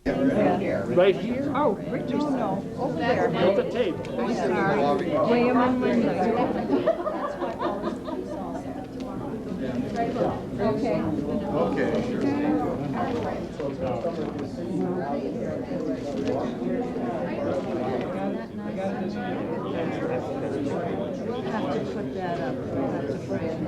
Right here? Oh, Richard, no, over there. At the table. I'm sorry. William and Linda. Okay. Okay, We'll have to put that up. We'll have to put it.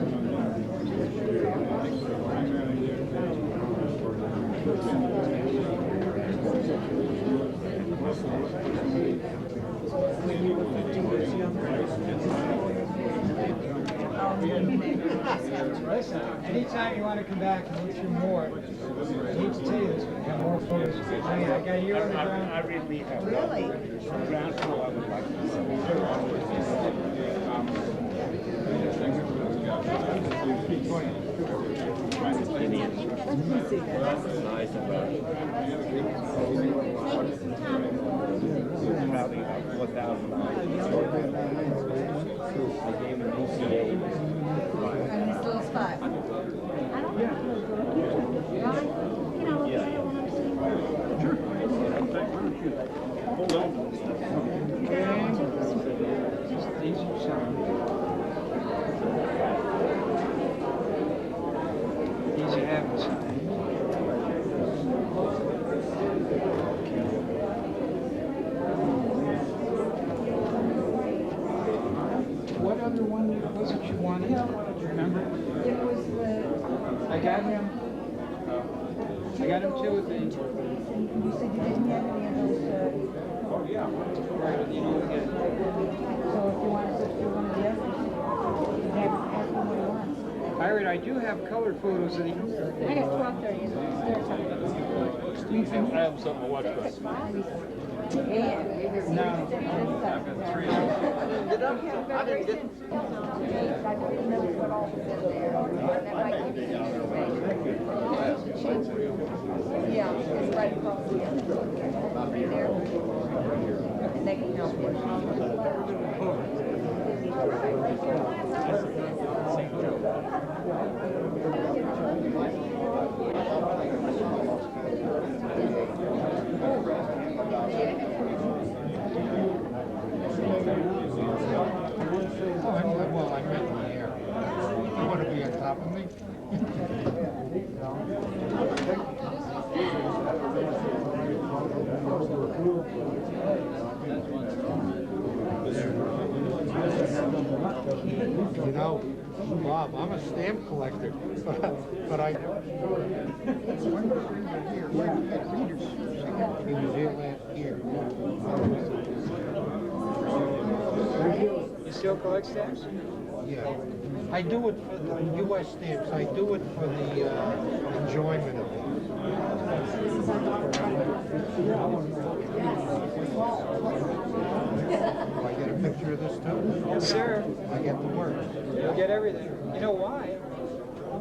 Listen, anytime you want to come back and look through more, I need to tell you this, we have more photos. I mean, I got you on the ground. I really have. Really? Ground floor, I would like to nice about it. Probably about $4,000. I gave him an ECA. And this little spot. Hold on. These are some. These you haven't signed. What other one was it you wanted? Do you remember? It was the. I got him. I got him two of them. And you said you didn't have any of those, Oh, yeah. Right, you know, again. so if you wanted to do one of the others, you have to ask him what he wants. Pirate, I do have color photos of the. I got 12:30. I have something to watch for. Yeah. No. Did I didn't get. I don't remember what all was in there. That might give you information. Yeah, it's right across here. Right there. And they can help you. well, I meant in the air. You want to be on top of me? You know, Bob, I'm a stamp collector, but I. He was here last year. You still collect stamps? Yeah. I do it for the U.S. stamps. I do it for the enjoyment of it. Do I get a picture of this too? Yes, sir. I get the work. You'll get everything. You know why?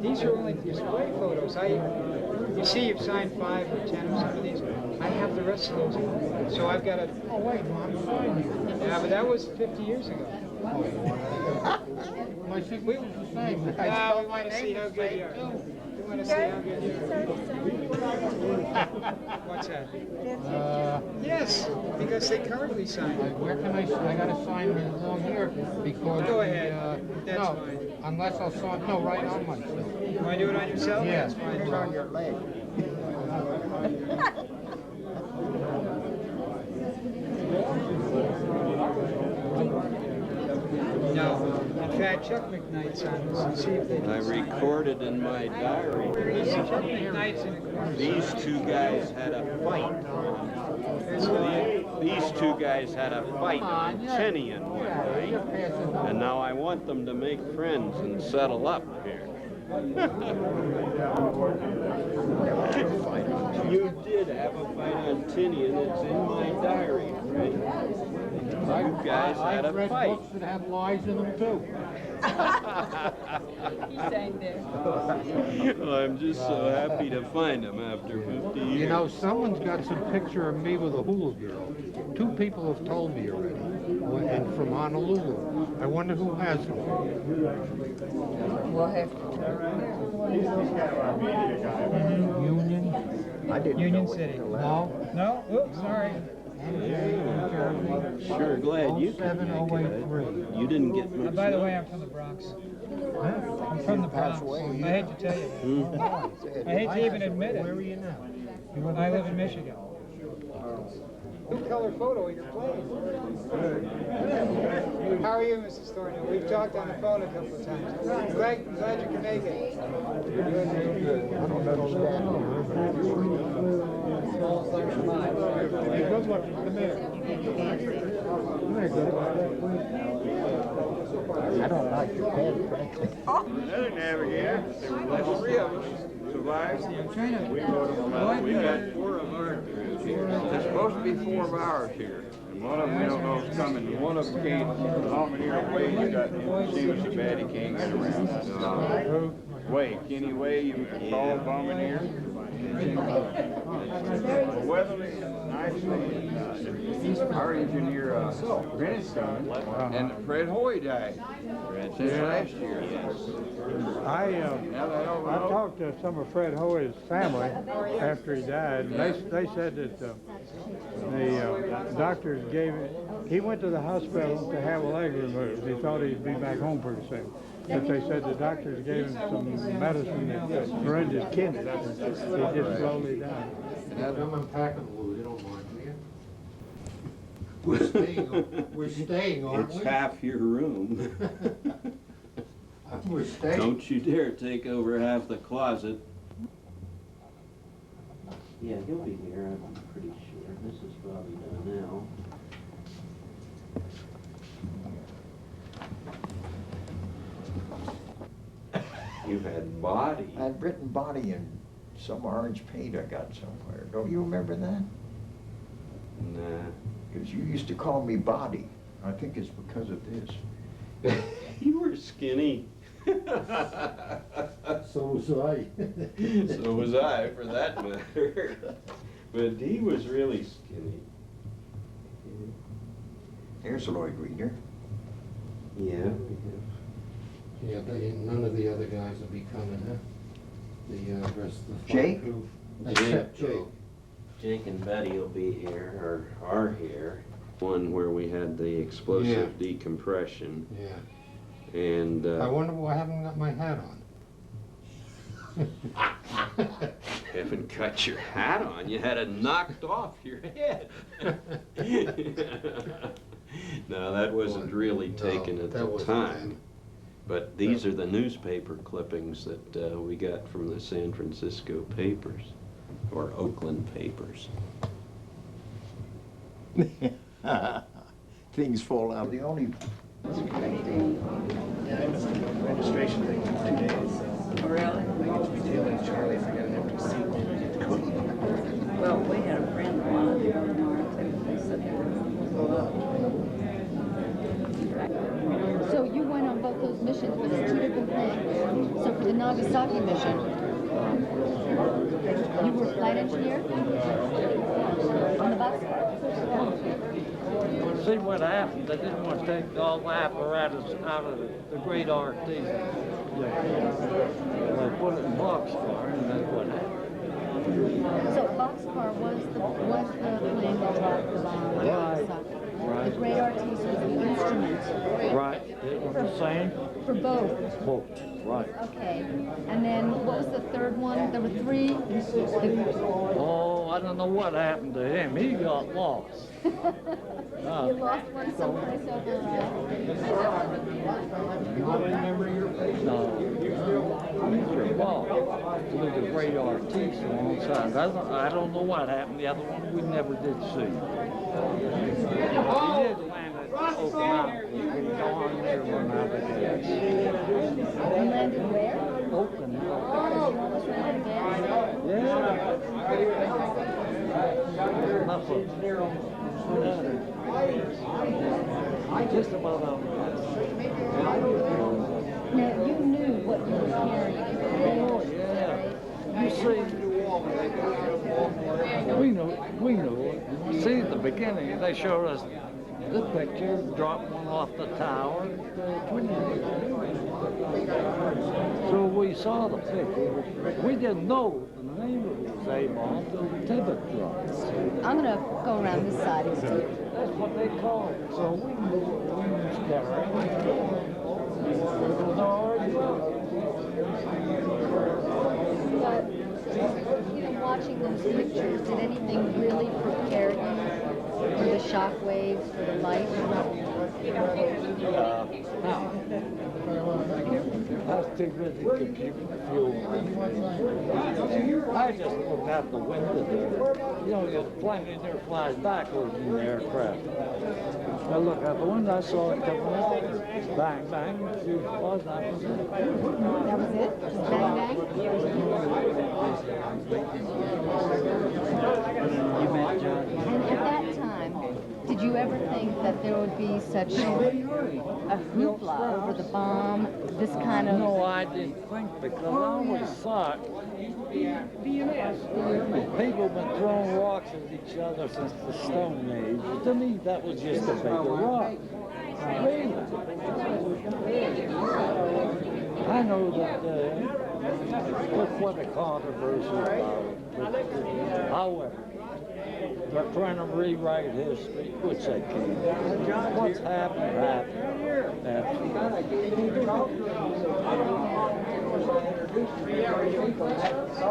These are only display photos. You see you've signed 5 or 10 or some of these. I have the rest of those. So I've got a... Oh, wait, Mom signed you. Yeah, but that was 50 years ago. My signature's the same. Now we want to see how good you are. We want to see how good you are. What's that? Yes, because they currently sign. Where can I gotta sign it along here because... Go ahead. That's no, fine. unless I'll sign, no, right on myself. You want to do it on yourself? Yeah. That's fine. It's on your leg. No. In fact, Chuck McKnight's on this and see if they can I sign. recorded in my diary. Chuck McKnight's in the corner. These two guys had a fight. There's one. These two guys had a fight on Tinian one night, and now I want them to make friends and settle up here. You did have a fight on Tinian. It's in my diary, Fred. You guys had a I've read fight. books that have lies in them too. He sang there. Well, I'm just so happy to find them after 50 years. You know, someone's got some picture of me with a hula girl. 2 people have told me already, and from Honolulu. I wonder who has them. We'll have Union I didn't Union know it City. until No. No? Oops, sorry. Sure glad you could make it. You didn't get much. By the way, I'm from the Bronx. I'm from the Bronx. I hate to tell you that. I hate to even admit it. Where are you now? I live in Michigan. Two-color photo of your plane. How are you, Mrs. Thornhill? We've talked on the phone a couple of times. Glad you can make it. I don't understand. Good looking. Come here. I don't like your pen, frankly. Another navigator. There were three of us survived. We wrote them about. We got 4 of ours. There's supposed to be 4 of ours here. And one of them we don't know is coming. One of them came Bombardier Way. He got seemed so bad he can't get around. Way, Kenny Way, you call Bombardier. Weatherly, nicely, our engineer, Brennan, and Fred Hoy died since last year. I talked to some of Fred Hoy's family after he died, and they said that the doctors gave it. He went to the hospital to have a leg removed. He thought he'd be back home pretty soon. But they said the doctors gave him some medicine that ruined his kidneys. He just slowly died. I'm unpacking a little, you don't mind, do you? We're staying, aren't It's we? half your room. We're staying. Don't you dare take over half the closet. Yeah, he'll be here, I'm pretty sure. This is probably done now. You've had body. I had written body in some orange paint I got somewhere. Don't you remember that? Nah. Because you used to call me Body. I think it's because of this. You were skinny. So was I. So was I, for that matter. But he was really skinny. Here's a Lloyd Reader. Yeah. Yeah, none of the other guys will be coming, huh? The rest of the Jake? crew. Except Jake. Jake and Betty will be here, or are here. One where we had the explosive Yeah. decompression. Yeah. And I wonder why I haven't got my hat on. haven't cut your hat on. You had it knocked off your head. No, that wasn't really taken No, at that the wasn't time. But these are the newspaper clippings that we got from the San Francisco papers, or Oakland papers. Things fall out. The only Registration thing for 2 days, so. Really? I get to be tailing Charlie if I get an empty seat. Well, we had a friend of mine who were north, and they said they were full up. So you went on both those missions, but it's 2 different things. So for the Nagasaki mission, you were a flight engineer on the boxcar. See what happened, they didn't want to take all the apparatus out of the great RT. They put it in boxcar, and that's what happened. So boxcar was the plane that dropped the bomb on Nagasaki. Right. The great RT was the instrument. Right, it was the same. For both. Both, right. Okay. And then what was the third one? There were 3. Oh, I don't know what happened to him. He got lost. You lost one someplace over. No, Mr. Ball was a great artiste alongside. I don't know what happened. The other one we never did see. He did land at Oak Mountain. He was gone there when I was there. You landed where? Oakland. You almost ran out of gas? Yeah. Enough of just about out. Now, you knew what you were carrying. Oh, yeah. You see, we know. You see, at the beginning, they showed us this picture, dropped one off the tower. So we saw the picture. We didn't know the name of it was USA bomb to Tibet drops. I'm gonna go around this side again. That's what they call it. So we scatter it. But, watching those pictures, did anything really prepare you for the shock waves, for the life? I was too busy computing fuel. I just looked out the window there. You know, the plane in there flies backwards in the aircraft. I looked out the window, I saw it coming out. Bang, bang, shoot was, that was it. That was it? Just bang, bang? You met John. And at that time, did you ever think that there would be such a hoopla over the bomb, this kind of... No, I didn't think, because I always thought people have been throwing rocks at each other since the Stone Age. To me, that was just a bigger rock. Really. I know that there's quite a controversy about it. However, they're trying to rewrite history, which they can't. What's happened, happened.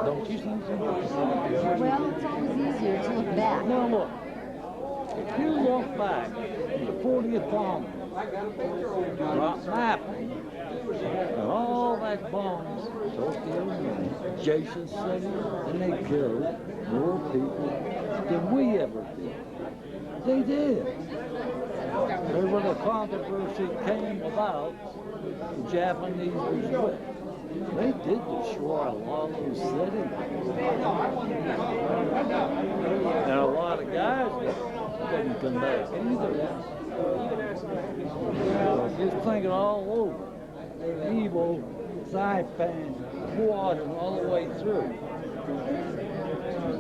Don't you think so? Well, it's always easier to look back. Now look, if you look back, the 40th bomb dropped mapping, and all that bombs, Tokyo, Jason City, and they killed more people than we ever did. They did. There was a controversy came about, the Japanese was with. They did destroy a lot of those cities. And a lot of guys didn't come back either. Just thinking all over. Evil, Saipan, watering all the way through.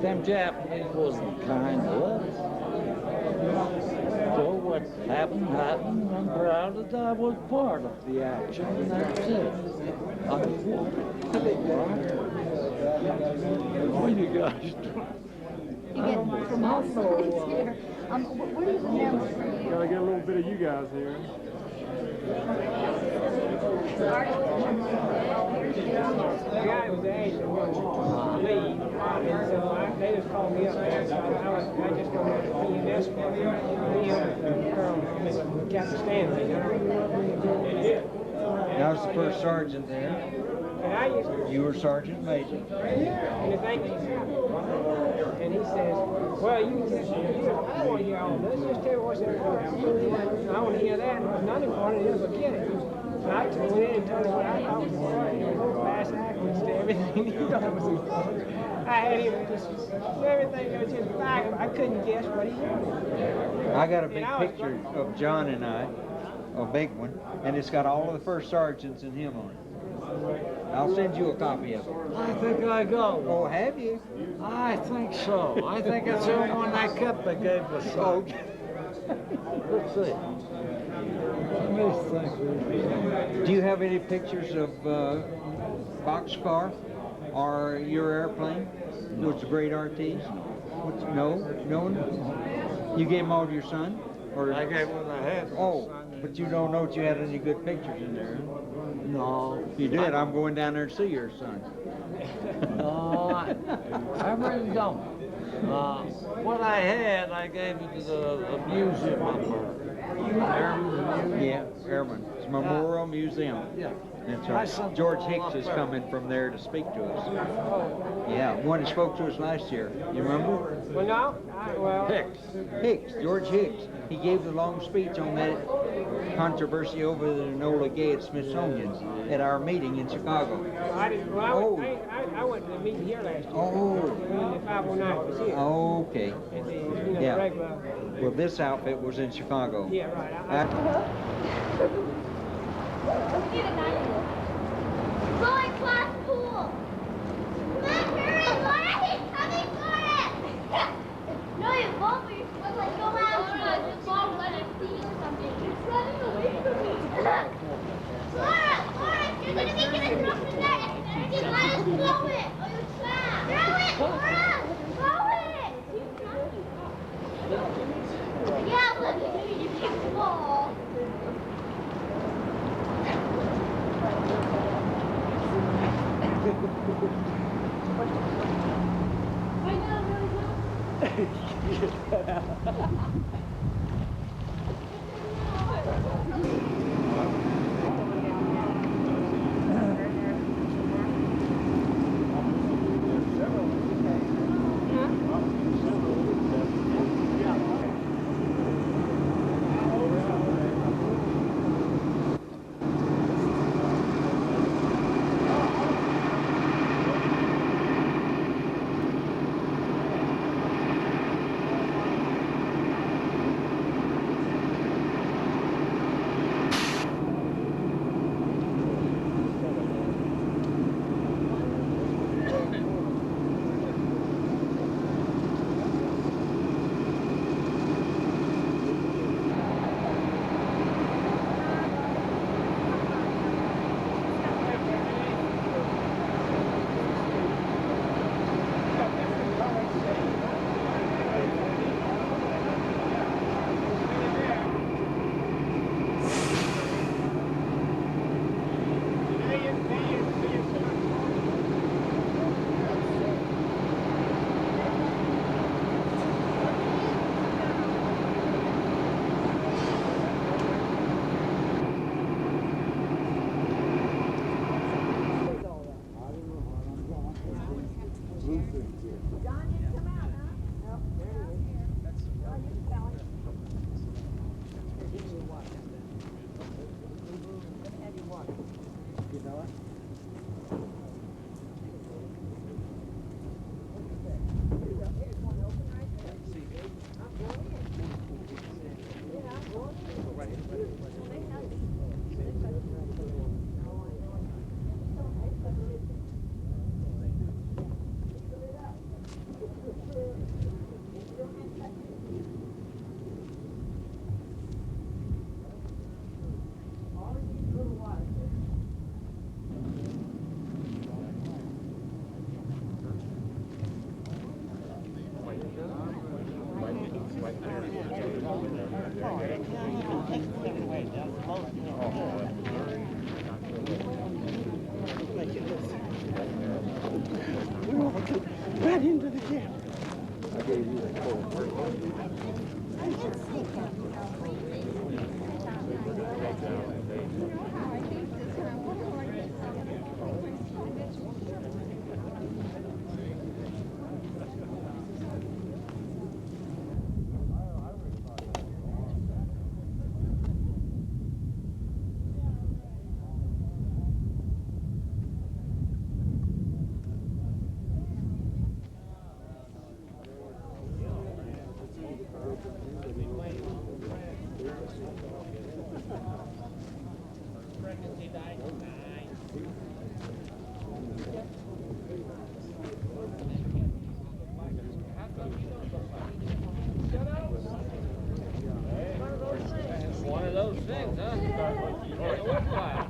Them Japanese wasn't kind to us. So what happened, happened. I'm proud that I was part of the action, and that's it. What are you guys doing? You get from all sides here. What do you remember? Gotta get a little bit of you guys here. The guy was the agent was leave, and so they just called me up there. So I just go to the PNS for me and Captain Stanley. I was the first sergeant there. And I used to. You were sergeant major. And the thing is, and he says, well, you just, I don't want to hear all this. Just tell me what's there. I want to hear that. None of it wanted to ever get it. So I went in and told him what I thought was fast accuracy to everything. I had him just, everything was just back. I couldn't guess what he wanted. I got a big picture of John and I, a big one, and it's got all of the first sergeants and him on it. I'll send you a copy of it. I think I got one. Oh, have you? I think so. I think it's the one I kept that gave us. Oh. Let's see. Let me think. Do you have any pictures of Boxcar or your airplane? Was a great RTs? No? No one? You gave them all to your son? Or I gave one I had. Oh, but you don't know if you had any good pictures in there. No. You did. I'm going down there to see your son. No, I really don't. What I had, I gave it to the museum up there. Yeah, Airman. It's a memorial museum. Yeah. That's right. George Hicks is coming from there to speak to us. Yeah, one that spoke to us last year. You remember? Well, no. Hicks, George Hicks. He gave the long speech on that controversy over the Enola Gay at Smithsonian at our meeting in Chicago. I went to the meeting here last year. Oh. When the 509 was here. Okay. At the, Yeah. regular. Well, this outfit was in Chicago. Yeah, right. Going class pool. Come on, hurry, Laura, he's coming for it. No, you won't, but you're supposed to like go out. Just fall when I see you or something. You're running away from me. Laura, you're gonna be getting thrown in there. You let us throw it, or you trap. Throw it, Laura. ball. I know, Right into the gap. One of those things, huh? It looks like.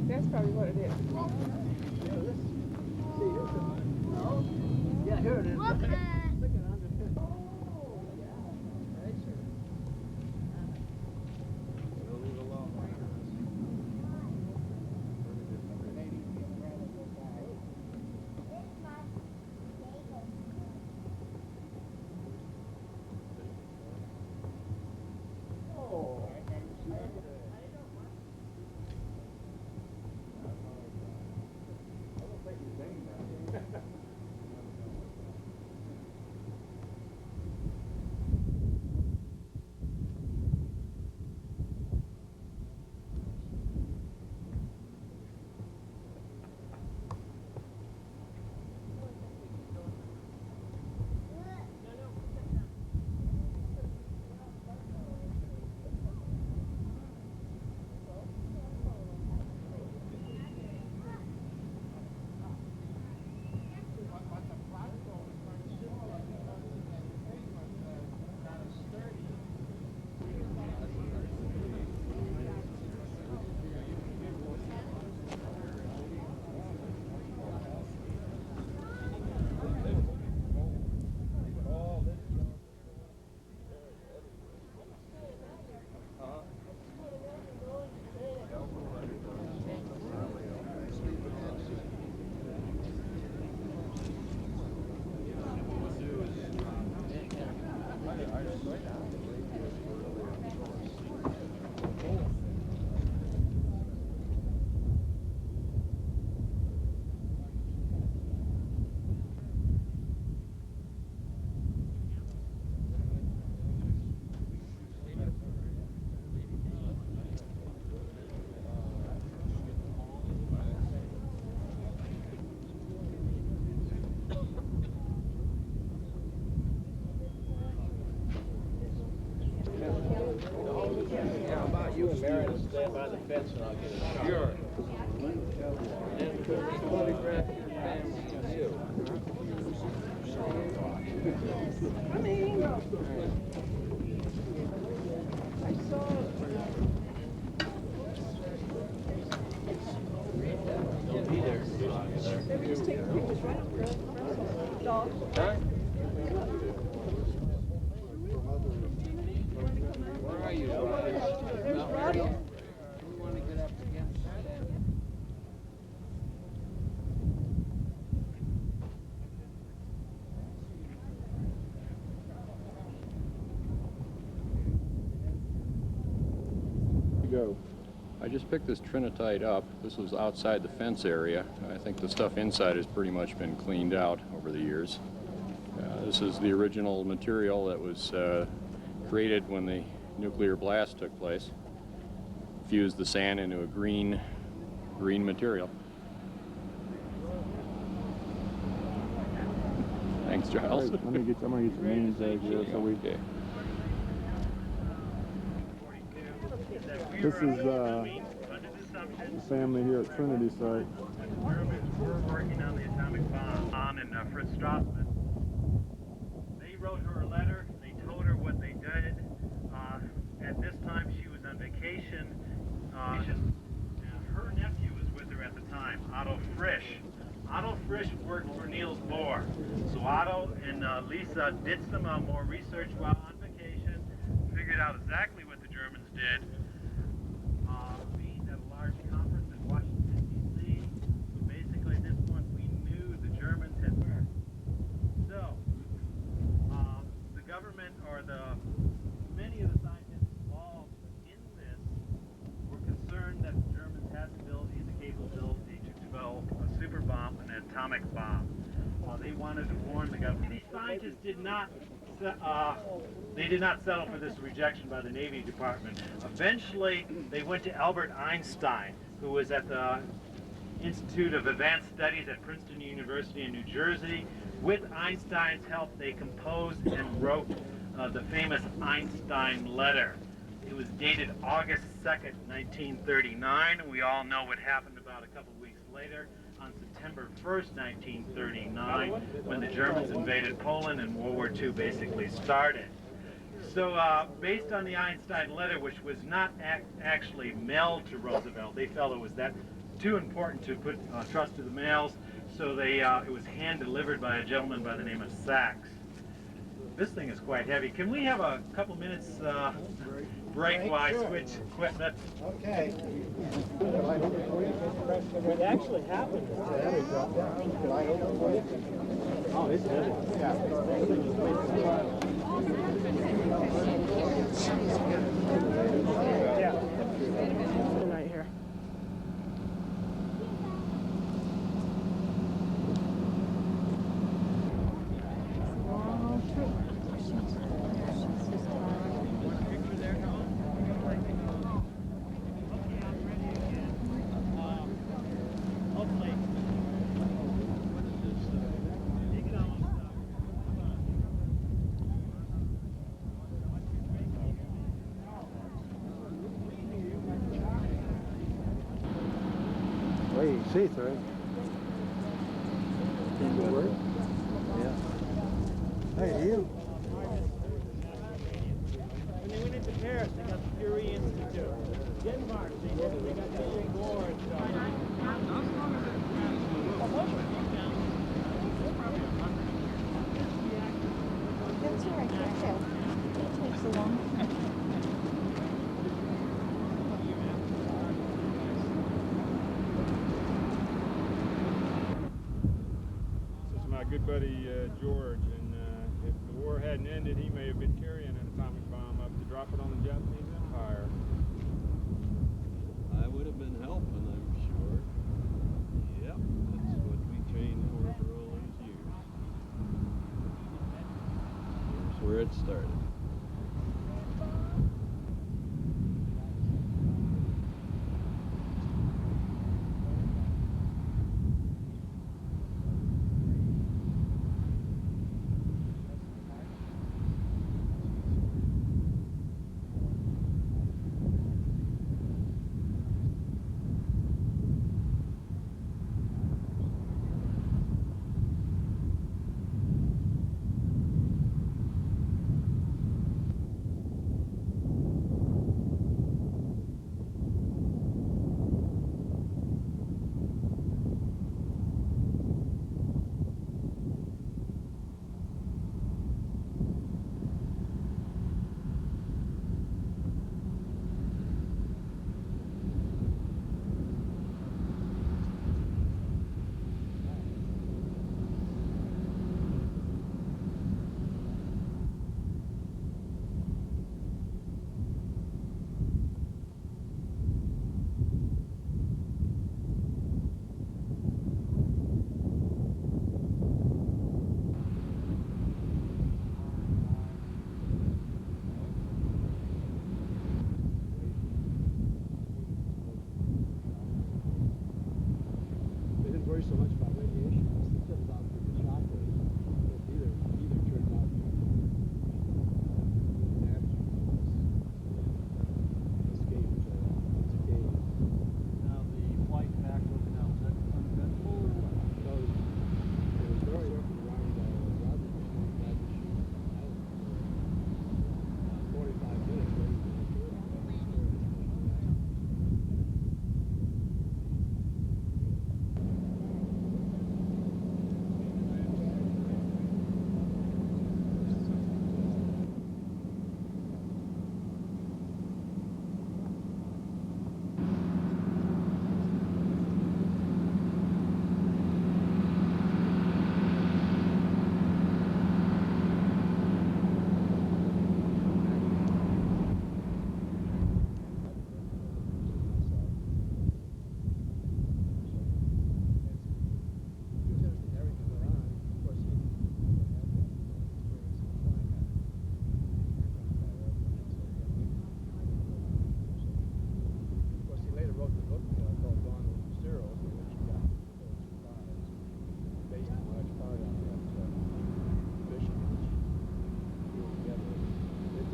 That's probably what it is. Yeah, here it is. Look at How about you and Marion stand by the fence and I'll get a shot? Sure. And photograph your family and you. Don't be there. Huh? Where are you, Rogers? There's Roger. You want to get up against that? Go. I just picked this trinitite up. This was outside the fence area. I think the stuff inside has pretty much been cleaned out over the years. This is the original material that was created when the nuclear blast took place. Fused the sand into a green material. Thanks, Giles. I'm gonna get your name tag here so we. Okay. This is the family here at Trinity site. Germans were working on the atomic bomb and Fritz Strassmann. They wrote her a letter. They told her what they did. At this time, she was on vacation. And her nephew was with her at the time, Otto Frisch. Otto Frisch worked for Niels Bohr. So Otto and Lisa did some more research while on vacation, figured out exactly what the Germans did. Being at a large conference in Washington, D.C. So basically at this point we knew the Germans had worked. So the government or many of the scientists involved in this were concerned that the Germans had the ability and the capability to develop a super bomb, an atomic bomb. They wanted to warn the government. These scientists did not settle for this rejection by the Navy Department. Eventually, they went to Albert Einstein, who was at the Institute of Advanced Studies at Princeton University in New Jersey. With Einstein's help, they composed and wrote the famous Einstein letter. It was dated August 2nd, 1939, and we all know what happened about a couple weeks later on September 1st, 1939, when the Germans invaded Poland and World War II basically started. So based on the Einstein letter, which was not actually mailed to Roosevelt, they felt it was too important to put trust to the mails, so it was hand-delivered by a gentleman by the name of Sachs. This thing is quite heavy. Can we have a couple minutes break while I switch equipment? Okay. What actually happened is oh, it's heavy. Yeah. Right here. Well, you can see through it. Can you work? Yeah. Hey, you. When they went into Paris, they got the Curie Institute. Denmark, they got the Gore and That's all right, that's it. It takes a long time. This is my good buddy George, and if the war hadn't ended, he may have been carrying an atomic bomb up to drop it on the Japanese Empire. I would have been helping, I'm sure. Yep, that's what we trained for all those years. Here's where it started. They didn't worry so much about radiation. They cared about the shock waves. Either turned out to damage escape. Now the flight back over now, is that uneventful? So it was very around Roger Island for 45 minutes waiting for the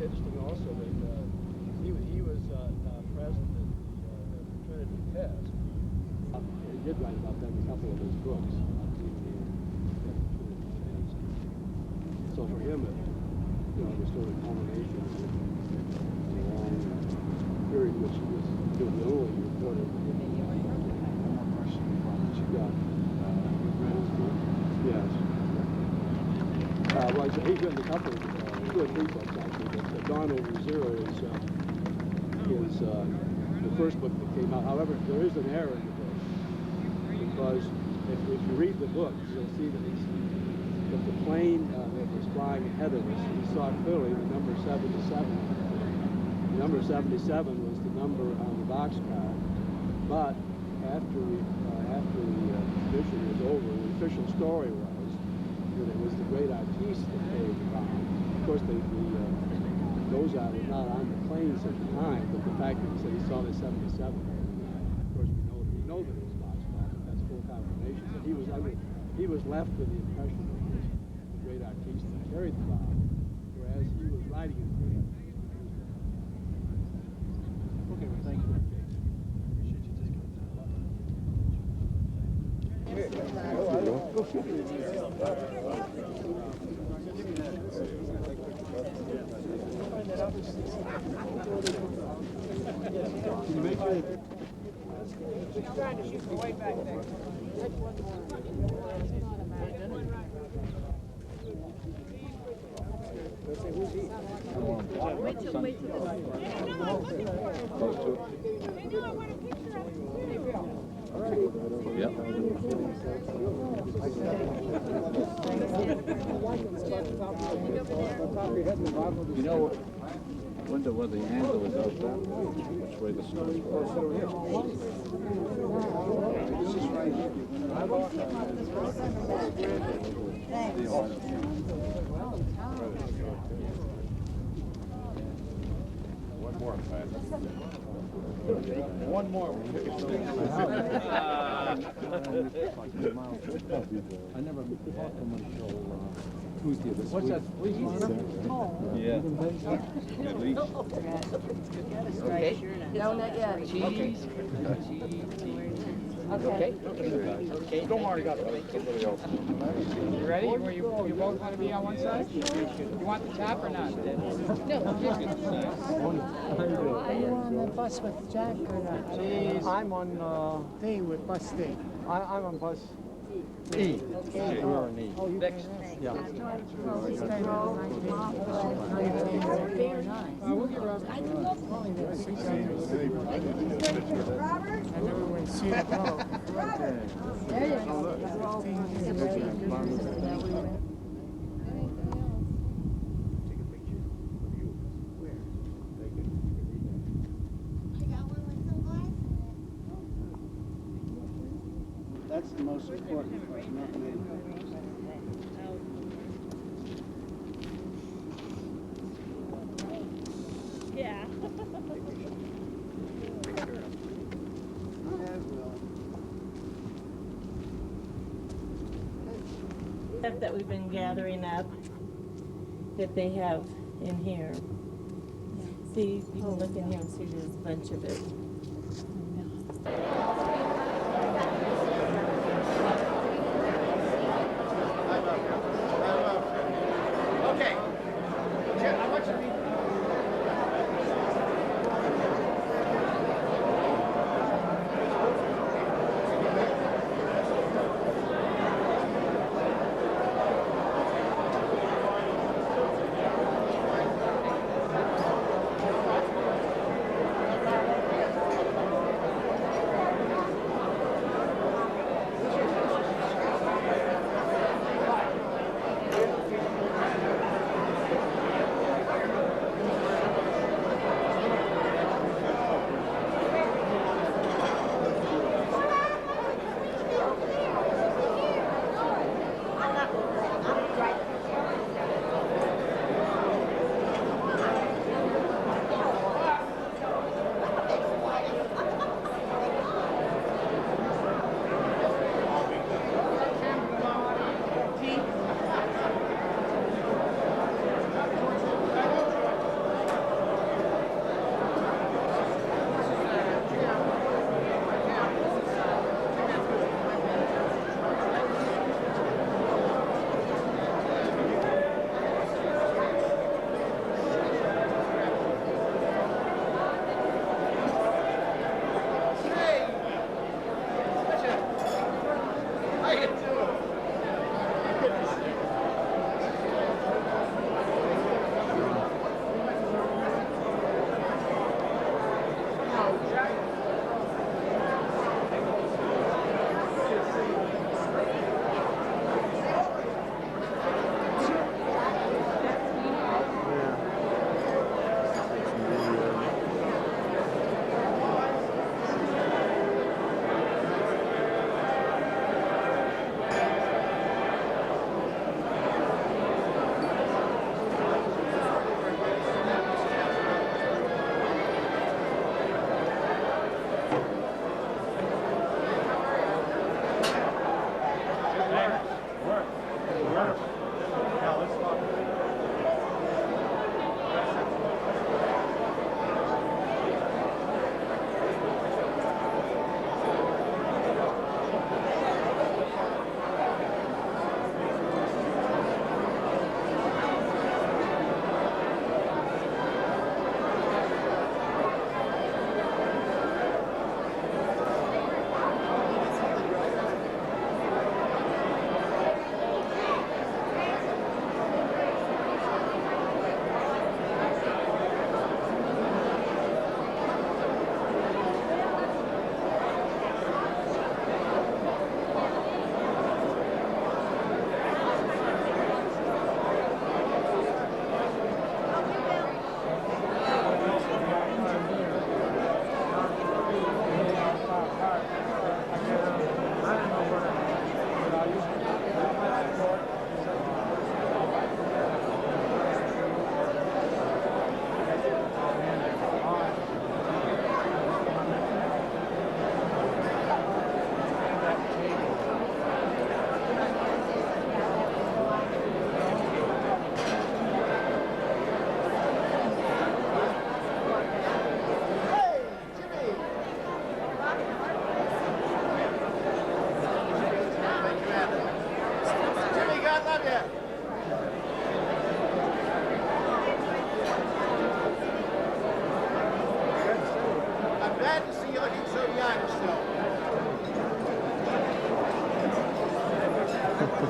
interesting also that he was present at the Trinity test. He did write about them in a couple of his books. So for him, it was sort of a culmination of a long period which he was the only reporter. Yes. Well, he's written a couple, 2 or 3 books actually. But Dawn Over Zero is the first book that came out. However, there is an error in the book because if you read the book, you'll see that the plane that was flying ahead of us, we saw clearly the number 77. The number 77 was the number on the boxcar, but after the mission was over, the official story was that it was the great artiste that carried the bomb. Of course, those were not on the planes at the time, but the fact that he said he saw the 77, of course we know that it was boxcar. That's full confirmation. So he was left with the impression that it was the great artiste that carried the bomb, whereas he was riding in the great artiste. Okay, well, thank you. Can you make it? She's trying to shoot from way back there. Wait till Those two. Yep. You know, wonder where the handle is out there, which way the snow is One more, Pat. One more. I never thought to myself, What's that, police monitor? Yeah. At least. Okay. No, not yet. Cheese. Okay. Okay. Don't worry about it. Somebody else. You ready? You both want to be on one side? You want the top or not? Are you on the bus with Jack or not? I'm on D with bus D. I'm on bus E. Okay. We're on E. Oh, you Next. Yeah. We'll get Robert. And everyone see the glow. There you go. That's the most important part, not me. Yeah. Stuff that we've been gathering up that they have in here. See, you can look in here and see there's a bunch of it. Okay. Jim, I want you to read.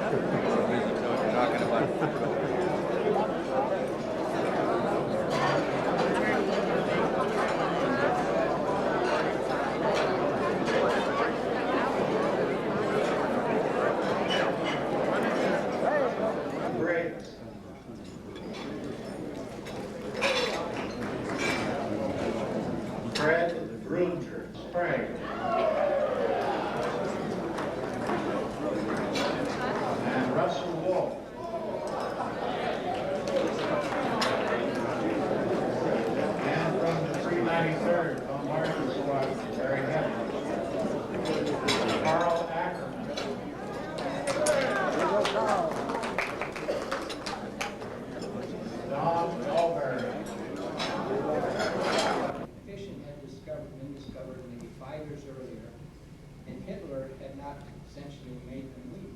Talking about Fred Bruger, Frank. And Russell Wolf. And from the 393rd, on Martin Squad, very heavy. Carl Ackerman. Don Albury. Fission had been discovered maybe 5 years earlier, and Hitler had not essentially made them leave.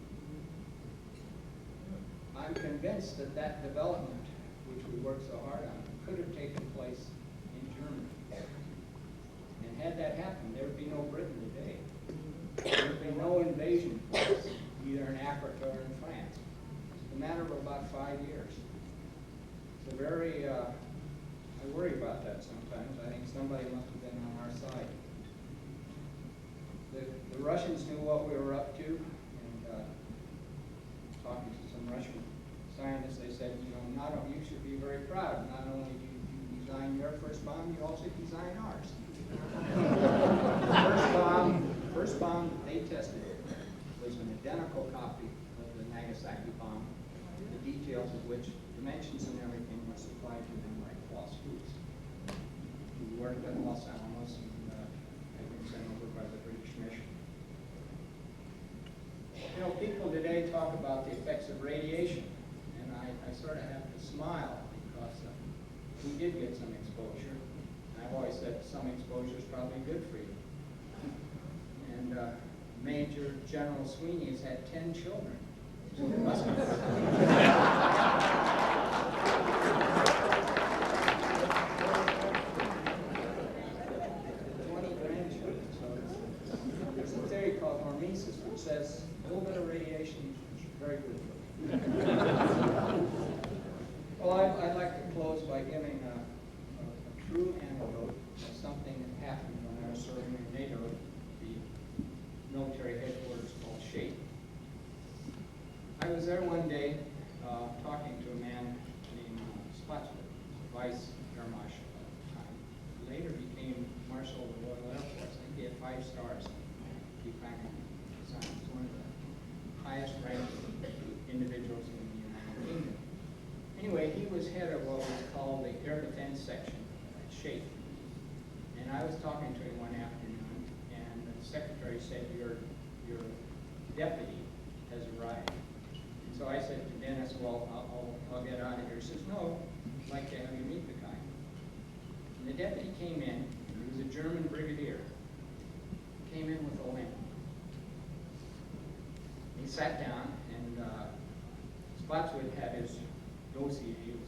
I'm convinced that that development, which we worked so hard on, could have taken place in Germany. And had that happened, there would be no Britain today. There would be no invasion, either in Africa or in France. It's a matter of about 5 years. It's a very, I worry about that sometimes. I think somebody must have been on our side. The Russians knew what we were up to, and talking to some Russian scientists, they said, you know, you should be very proud. Not only do you design your first bomb, you also design ours. The first bomb that they tested was an identical copy of the Nagasaki bomb, the details of which, dimensions and everything, were supplied to them by false foods. We worked at Los Alamos and had been sent over by the British mission. You know, people today talk about the effects of radiation, and I sort of have to smile because we did get some exposure. And I've always said some exposure is probably good for you. And Major General Sweeney has had 10 children. So it must be. 20 grandchildren. So there's a theory called hormesis, which says a little bit of radiation is very good for you. Well, I'd like to close by giving a true anecdote of something that happened when I was serving in NATO, the military headquarters called SHAPE. I was there one day talking to a man named Spotswood, Vice Air Marshal at the time. He later became Marshal of the Royal Air Force. I think he had 5 stars. He was one of the highest ranked individuals in the United Kingdom. Anyway, he was head of what was called the Air Defense Section at SHAPE. And I was talking to him one afternoon, and the secretary said, your deputy has arrived. So I said to Dennis, well, I'll get out of here. He says, no, I'd like to have you meet the guy. And the deputy came in. He was a German brigadier. Came in with a limp. He sat down, and Spotswood had his dossier, his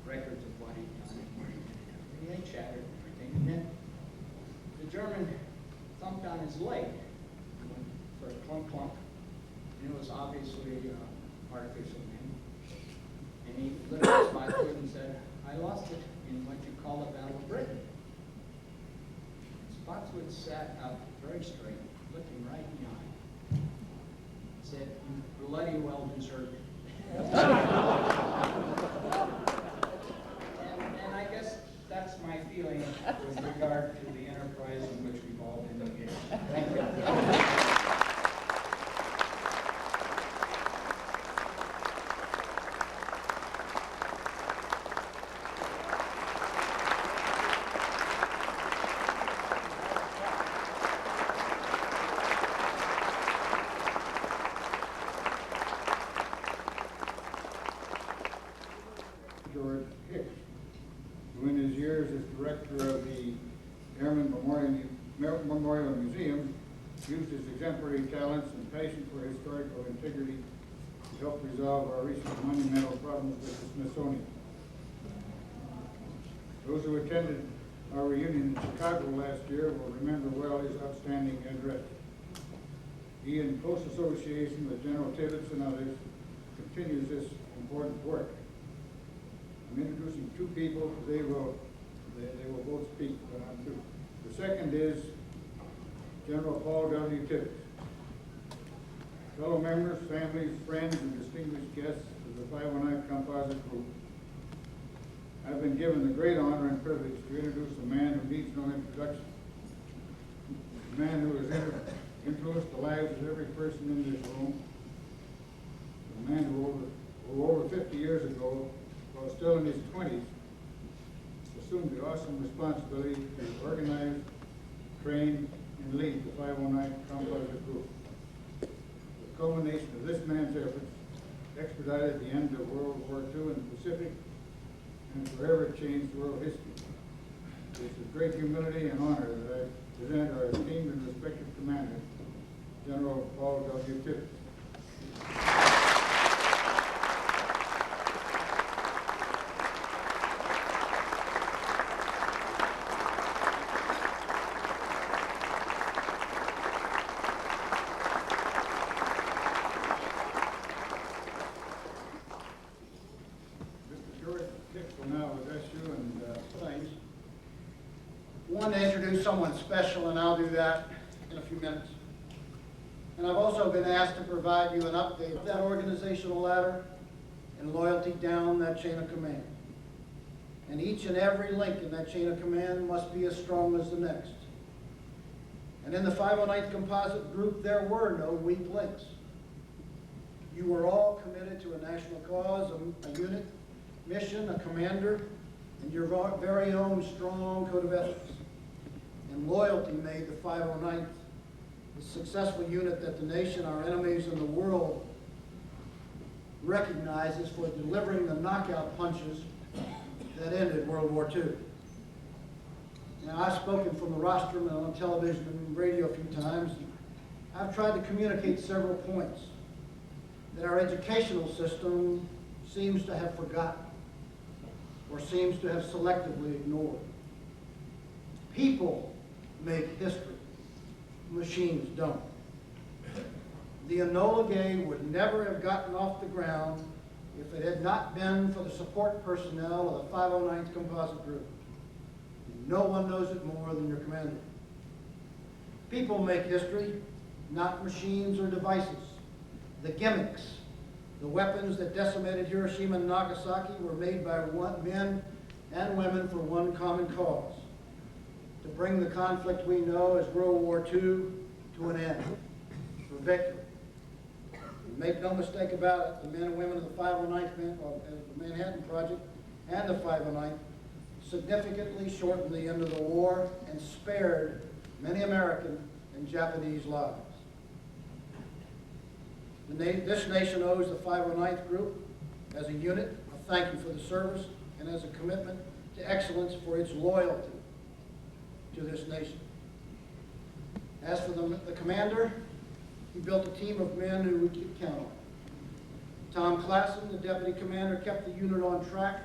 records of what he'd done and where he'd been and everything. They chatted and everything. And then the German thumped on his leg for a clunk clunk. And it was obviously artificial name. And he looked at Spotswood and said, I lost it in what you call the Battle of Britain. Spotswood sat up very straight, looking right in the eye. Said, you bloody well deserved it. and I guess that's my feeling with regard to the enterprise in which we've all been engaged. Thank you. Memorial Museum, used his exemplary talents and passion for historical integrity to help resolve our recent monumental problems with the Smithsonian. Those who attended our reunion in Chicago last year will remember well his outstanding address. He, in close association with General Tibbets and others, continues this important work. I'm introducing two people. They will both speak when I'm through. The second is General Paul W. Tibbets. Fellow members, families, friends, and distinguished guests of the 509 Composite Group, I've been given the great honor and privilege to introduce a man who needs no introduction. A man who has influenced the lives of every person in this room. A man who over 50 years ago, while still in his 20s, assumed the awesome responsibility to organize, train, and lead the 509 Composite Group. The culmination of this man's efforts expedited the end of World War II in the Pacific and forever changed world history. It's with great humility and honor that I present our esteemed and respected commander, General Paul W. Tibbets. Want to introduce someone special, and I'll do that in a few minutes. And I've also been asked to provide you an update of that organizational ladder and loyalty down that chain of command. And each and every link in that chain of command must be as strong as the next. And in the 509th Composite Group, there were no weak links. You were all committed to a national cause, a unit, mission, a commander, and your very own strong code of ethics. And loyalty made the 509th the successful unit that the nation, our enemies, and the world recognizes for delivering the knockout punches that ended World War II. Now, I've spoken from the rostrum and on television and radio a few times. I've tried to communicate several points that our educational system seems to have forgotten or seems to have selectively ignored. People make history. Machines don't. The Enola Gay would never have gotten off the ground if it had not been for the support personnel of the 509th Composite Group. No one knows it more than your commander. People make history, not machines or devices. The gimmicks, the weapons that decimated Hiroshima and Nagasaki were made by men and women for one common cause: to bring the conflict we know as World War II to an end, for victory. And make no mistake about it, the men and women of the 509th the Manhattan Project and the 509th significantly shortened the end of the war and spared many American and Japanese lives. This nation owes the 509th Group, as a unit, a thank you for the service and as a commitment to excellence for its loyalty to this nation. As for the commander, he built a team of men who we could count on. Tom Klassen, the deputy commander, kept the unit on track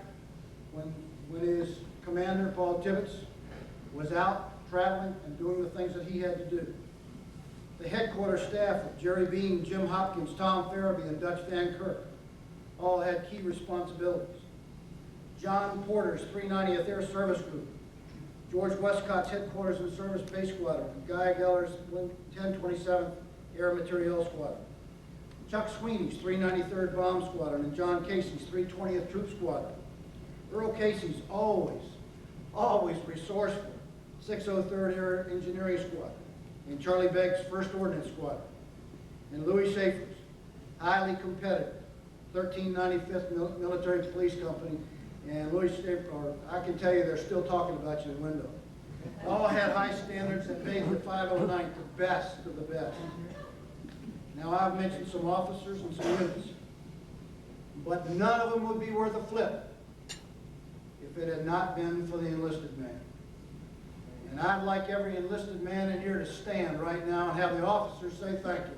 when his commander, Paul Tibbets, was out traveling and doing the things that he had to do. The headquarters staff of Jerry Bean, Jim Hopkins, Tom Farabee, and Dutch Van Kirk all had key responsibilities. John Porter's 390th Air Service Group, George Westcott's headquarters and service base squadron, Guy Geller's 1027th Air Materiel Squadron, Chuck Sweeney's 393rd Bomb Squadron, and John Casey's 320th Troop Squadron. Earl Casey's always resourceful 603rd Air Engineering Squadron, and Charlie Begg's 1st Ordnance Squadron, and Louis Schaefer's highly competitive 1395th Military Police Company, and Louis Schaefer, I can tell you they're still talking about you in the window. All had high standards that made the 509th the best of the best. Now, I've mentioned some officers and some units, but none of them would be worth a flip if it had not been for the enlisted man. And I'd like every enlisted man in here to stand right now and have the officers say thank you.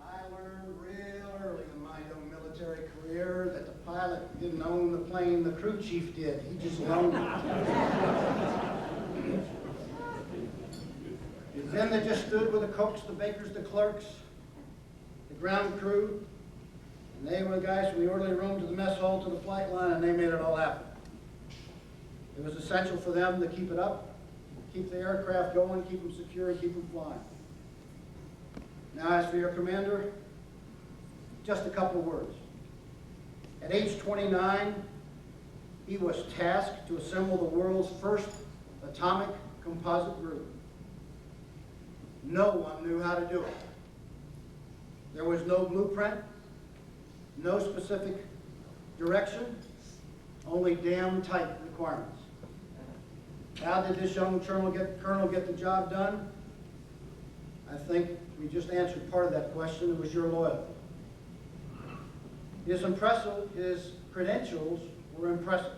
I learned pilot didn't own the plane, the crew chief did. He just loaned it. It was them that just stood with the cooks, the bakers, the clerks, the ground crew, and they were the guys from the orderly room to the mess hall to the flight line, and they made it all happen. It was essential for them to keep it up, keep the aircraft going, keep them secure, and keep them flying. Now, as for your commander, just a couple of words. At age 29, he was tasked to assemble the world's first atomic composite group. No one knew how to do it. There was no blueprint, no specific direction, only damn tight requirements. How did this young colonel get the job done? I think we just answered part of that question. It was your loyalty. His credentials were impressive.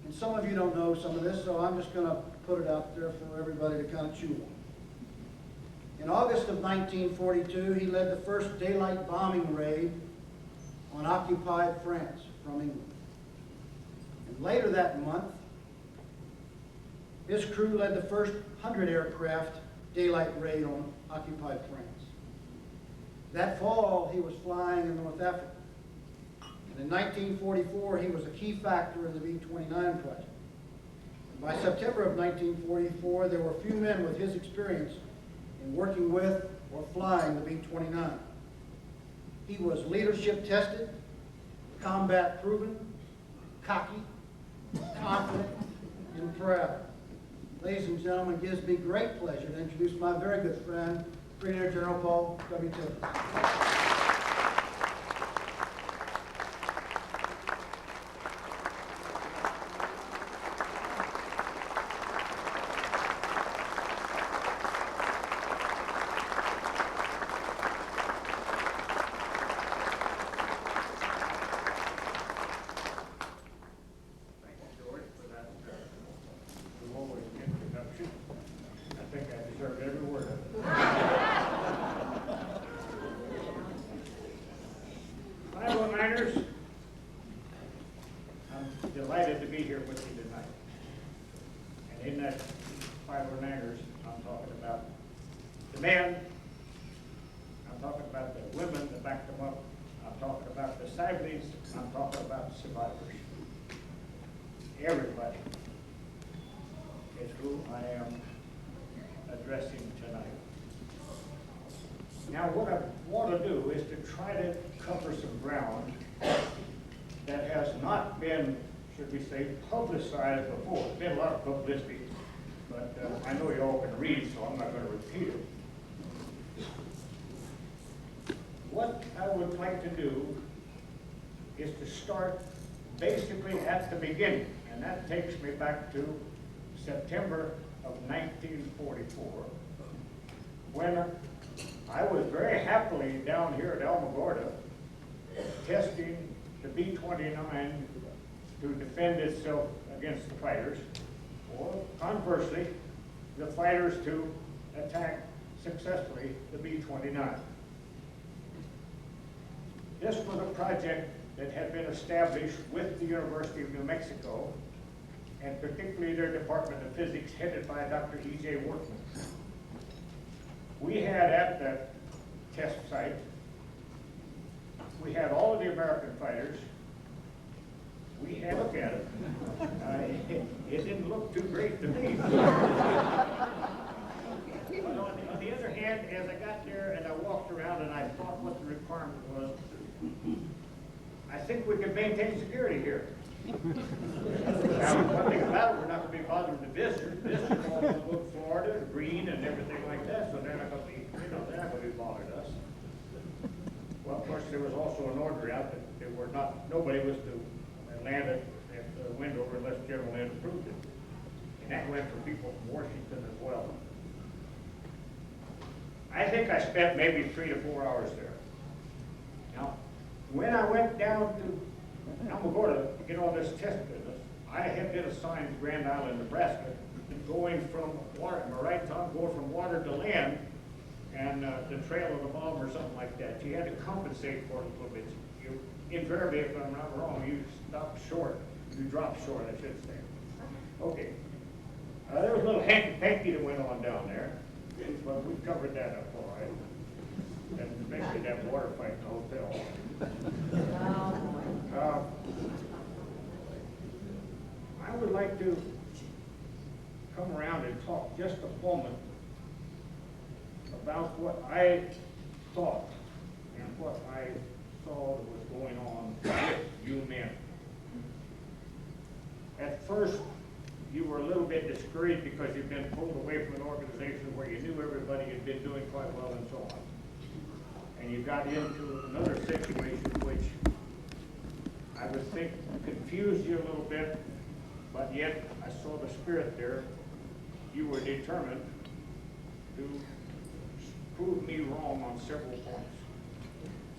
And some of you don't know some of this, so I'm just going to put it out there for everybody to kind of chew on. In August of 1942, he led the first daylight bombing raid on occupied France from England. And later that month, his crew led the first 100 aircraft daylight raid on occupied France. That fall, he was flying in North Africa. And in 1944, he was a key factor in the B-29 project. And by September of 1944, there were few men with his experience in working with or flying the B-29. He was leadership tested, combat proven, cocky, confident, and proud. Ladies and gentlemen, it gives me great pleasure to introduce my very good friend, Brigadier General Paul W. Tibbets. I'm delighted to be here with you tonight. And in that 509ers, I'm talking about the men, I'm talking about the women that back them up, I'm talking about the siblings, I'm talking about the survivors. Everybody is who I am addressing tonight. Now, what I want to do is to try to cover some ground that has not been, should we say, publicized before. There's been a lot of publicity, but I know you all can read, so I'm not going to repeat it. What I would like to do is to start basically at the beginning, and that takes me back to September of 1944, when I was very happily down here at Alamogordo testing the B-29 to defend itself against the fighters, or conversely, the fighters to attack successfully the B-29. This was a project that had been established with the University of New Mexico, and particularly their Department of Physics, headed by Dr. E.J. Workman. We had at that test site, we had all of the American fighters. We had a look at it. It didn't look too great to me. But on the other hand, as I got there and I walked around and I thought what the requirement was, I think we could maintain security here. Now, one thing about it, we're not going to be bothering the visitors. Visitors all look Florida, green, and everything like that, so they're not going to be, they're not going to be bothering us. Well, of course, there was also an order out that they were not, nobody was to land at Wendover unless General Lynn approved it. And that went for people from Washington as well. I think I spent maybe 3 to 4 hours there. Now, when I went down to Alamogordo to get all this test business, I had been assigned to Grand Island, Nebraska, going from water, am I right, Tom? Going from water to land, and the trail of the bomb or something like that. You had to compensate for it a little bit. invariably, if I'm not wrong, you stopped short. You dropped short, I should say. Okay. There was a little hanky-panky that went on down there, but we covered that up all right. And especially that water fight in the hotel. I would like to come around and talk just a moment about what I thought and what I saw that was going on with you men. At first, you were a little bit discouraged because you've been pulled away from an organization where you knew everybody had been doing quite well and so on. And you got into another situation which I would think confused you a little bit, but yet I saw the spirit there. You were determined to prove me wrong on several points,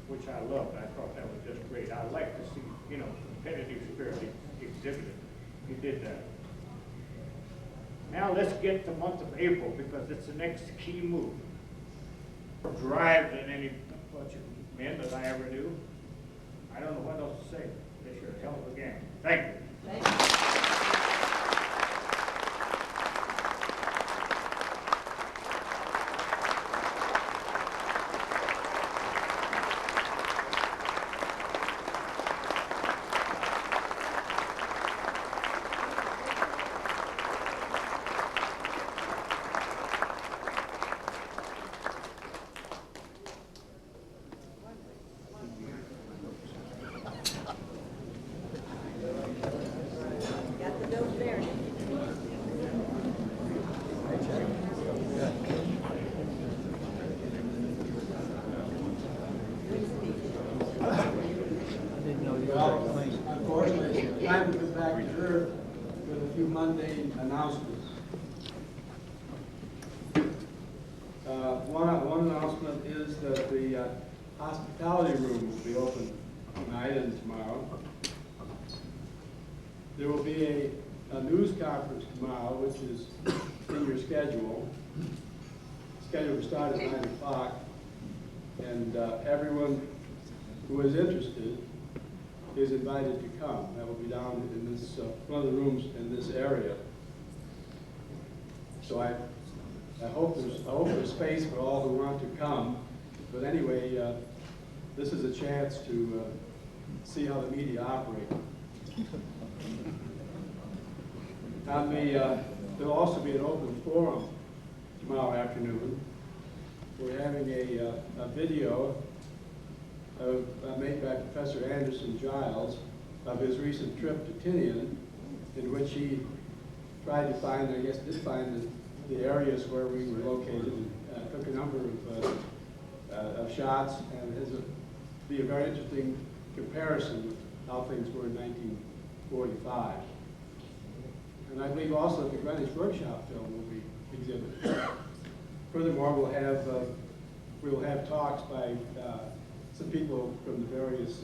which I loved. I thought that was just great. I like to see, competitive spirit exhibited. You did that. Now let's get to the month of April because it's the next key move. Drive than any bunch of men that I ever knew. I don't know what else to say. This year, hell of a game. Thank you. Thank you. Unfortunately, it's time to get back to Earth with a few mundane announcements. One announcement is that the hospitality room will be open tonight and tomorrow. There will be a news conference tomorrow, which is in your schedule. Scheduled to start at 9 o'clock. And everyone who is interested is invited to come. That will be down in this one of the rooms in this area. So I hope there's space for all who want to come. But anyway, this is a chance to see how the media operate. There'll also be an open forum tomorrow afternoon. We're having a video made by Professor Anderson Giles of his recent trip to Tinian, in which he tried to find, did find the areas where we were located, and took a number of shots, and it'll be a very interesting comparison with how things were in 1945. And I believe also the Greenwich Workshop film will be exhibited. Furthermore, we'll have talks by some people from the various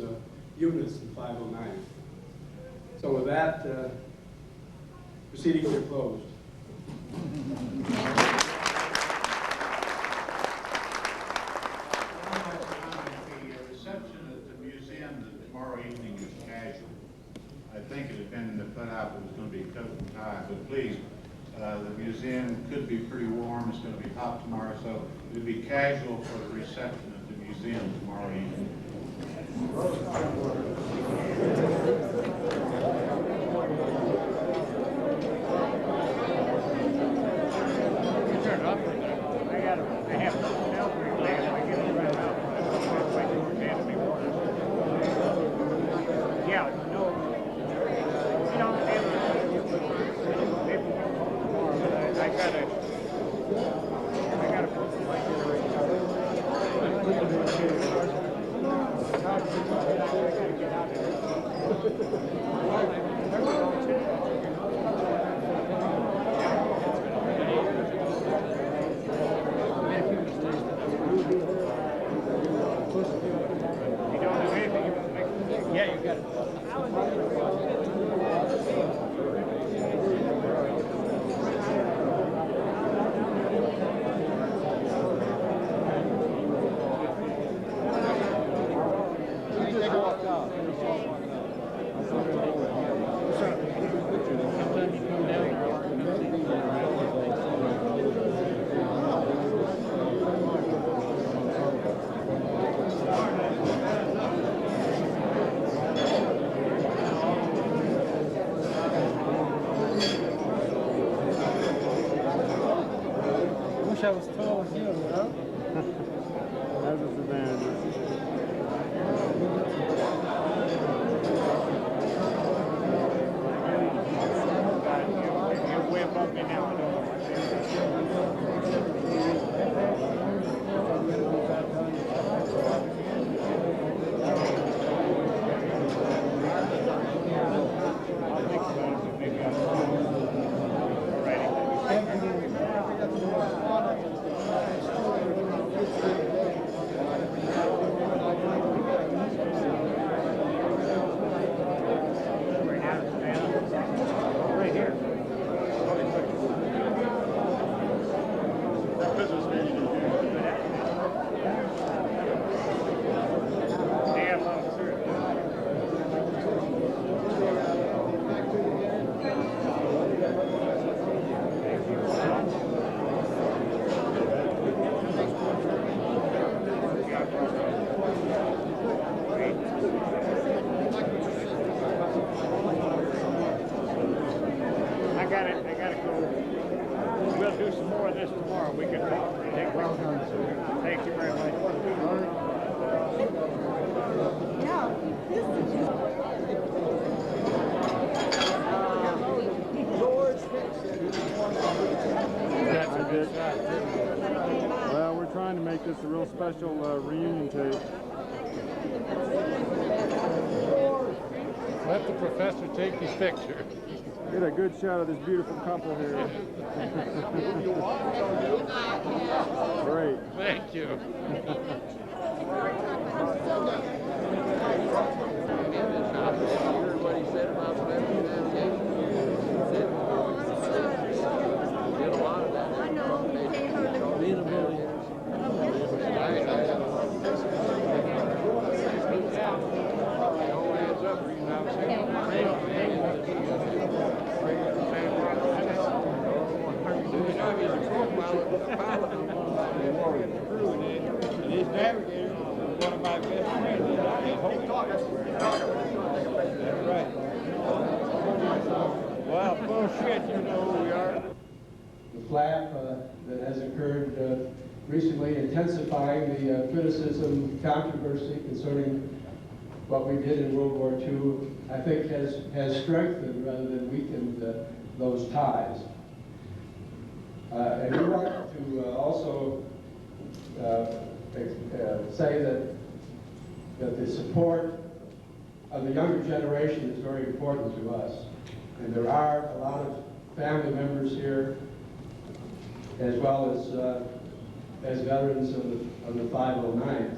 units in 509. So with that, proceedings are closed. The reception at the museum tomorrow evening is casual. I think it had been put out that it was going to be coat and tie, but please, the museum could be pretty warm. It's going to be hot tomorrow, so it'll be casual for the reception at the museum tomorrow evening. You just walked out. I was tall as you, huh? Has its advantages. You're way above me now. Right here. I gotta go. We'll do some more of this tomorrow. We can talk. Thank you very much. That's a good. Well, we're trying to make this a real special reunion tape. Let the professor take his picture. Get a good shot of this beautiful couple here. Great. Thank you. Heard what he said about special navigation? Did a lot of that. I know. Being a navigators. It all adds up. Reading out And his navigator was one of my best friends. That's right. Well, bullshit, you know who we are. The flap that has occurred recently intensifying the criticism, controversy concerning what we did in World War II, I think has strengthened rather than weakened those ties. And we want to also say that the support of the younger generation is very important to us. And there are a lot of family members here, as well as veterans of the 509th,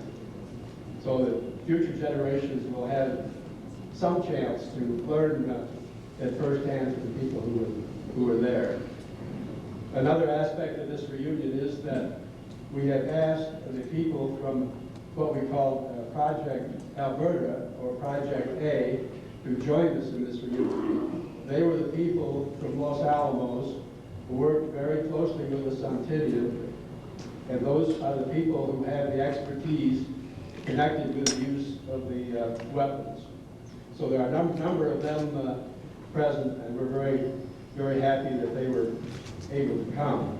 so that future generations will have some chance to learn at first hand from the people who were there. Another aspect of this reunion is that we have asked the people from what we call Project Alberta, or Project A, to join us in this reunion. They were the people from Los Alamos who worked very closely with us on Tinian, and those are the people who have the expertise connected with the use of the weapons. So there are a number of them present, and we're very, very happy that they were able to come.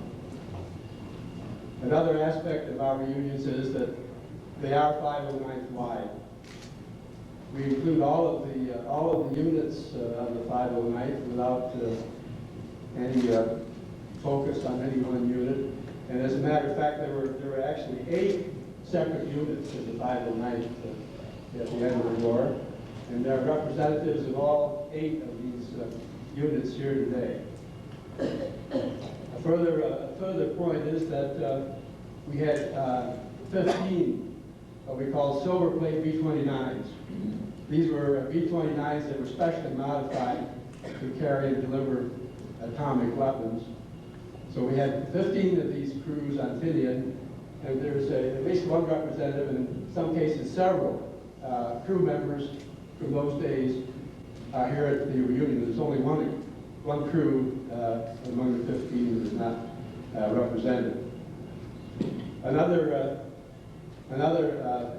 Another aspect of our reunions is that they are 509th wide. We include all of the units of the 509th without any focus on any one unit. And as a matter of fact, there were actually 8 separate units of the 509th at the end of the war, and there are representatives of all 8 of these units here today. A further point is that we had 15 what we call silver plate B-29s. These were B-29s that were specially modified to carry and deliver atomic weapons. So we had 15 of these crews on Tinian, and there's at least one representative, and in some cases several crew members from those days here at the reunion. There's only one crew among the 15 that is not represented. Another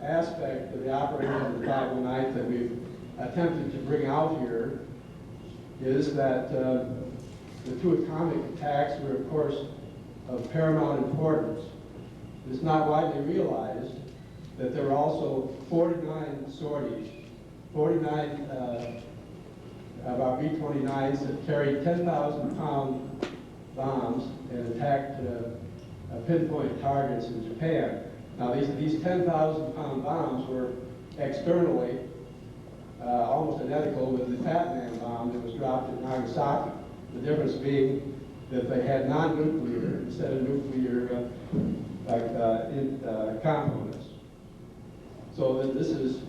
aspect of the operation of the 509th that we've attempted to bring out here is that the 2 atomic attacks were, of course, of paramount importance. It's not widely realized that there were also 49 sorties, 49 of our B-29s that carried 10,000-pound bombs and attacked pinpoint targets in Japan. Now, these 10,000-pound bombs were externally almost identical with the Fat Man bomb that was dropped at Nagasaki. The difference being that they had non-nuclear instead of nuclear components. So this is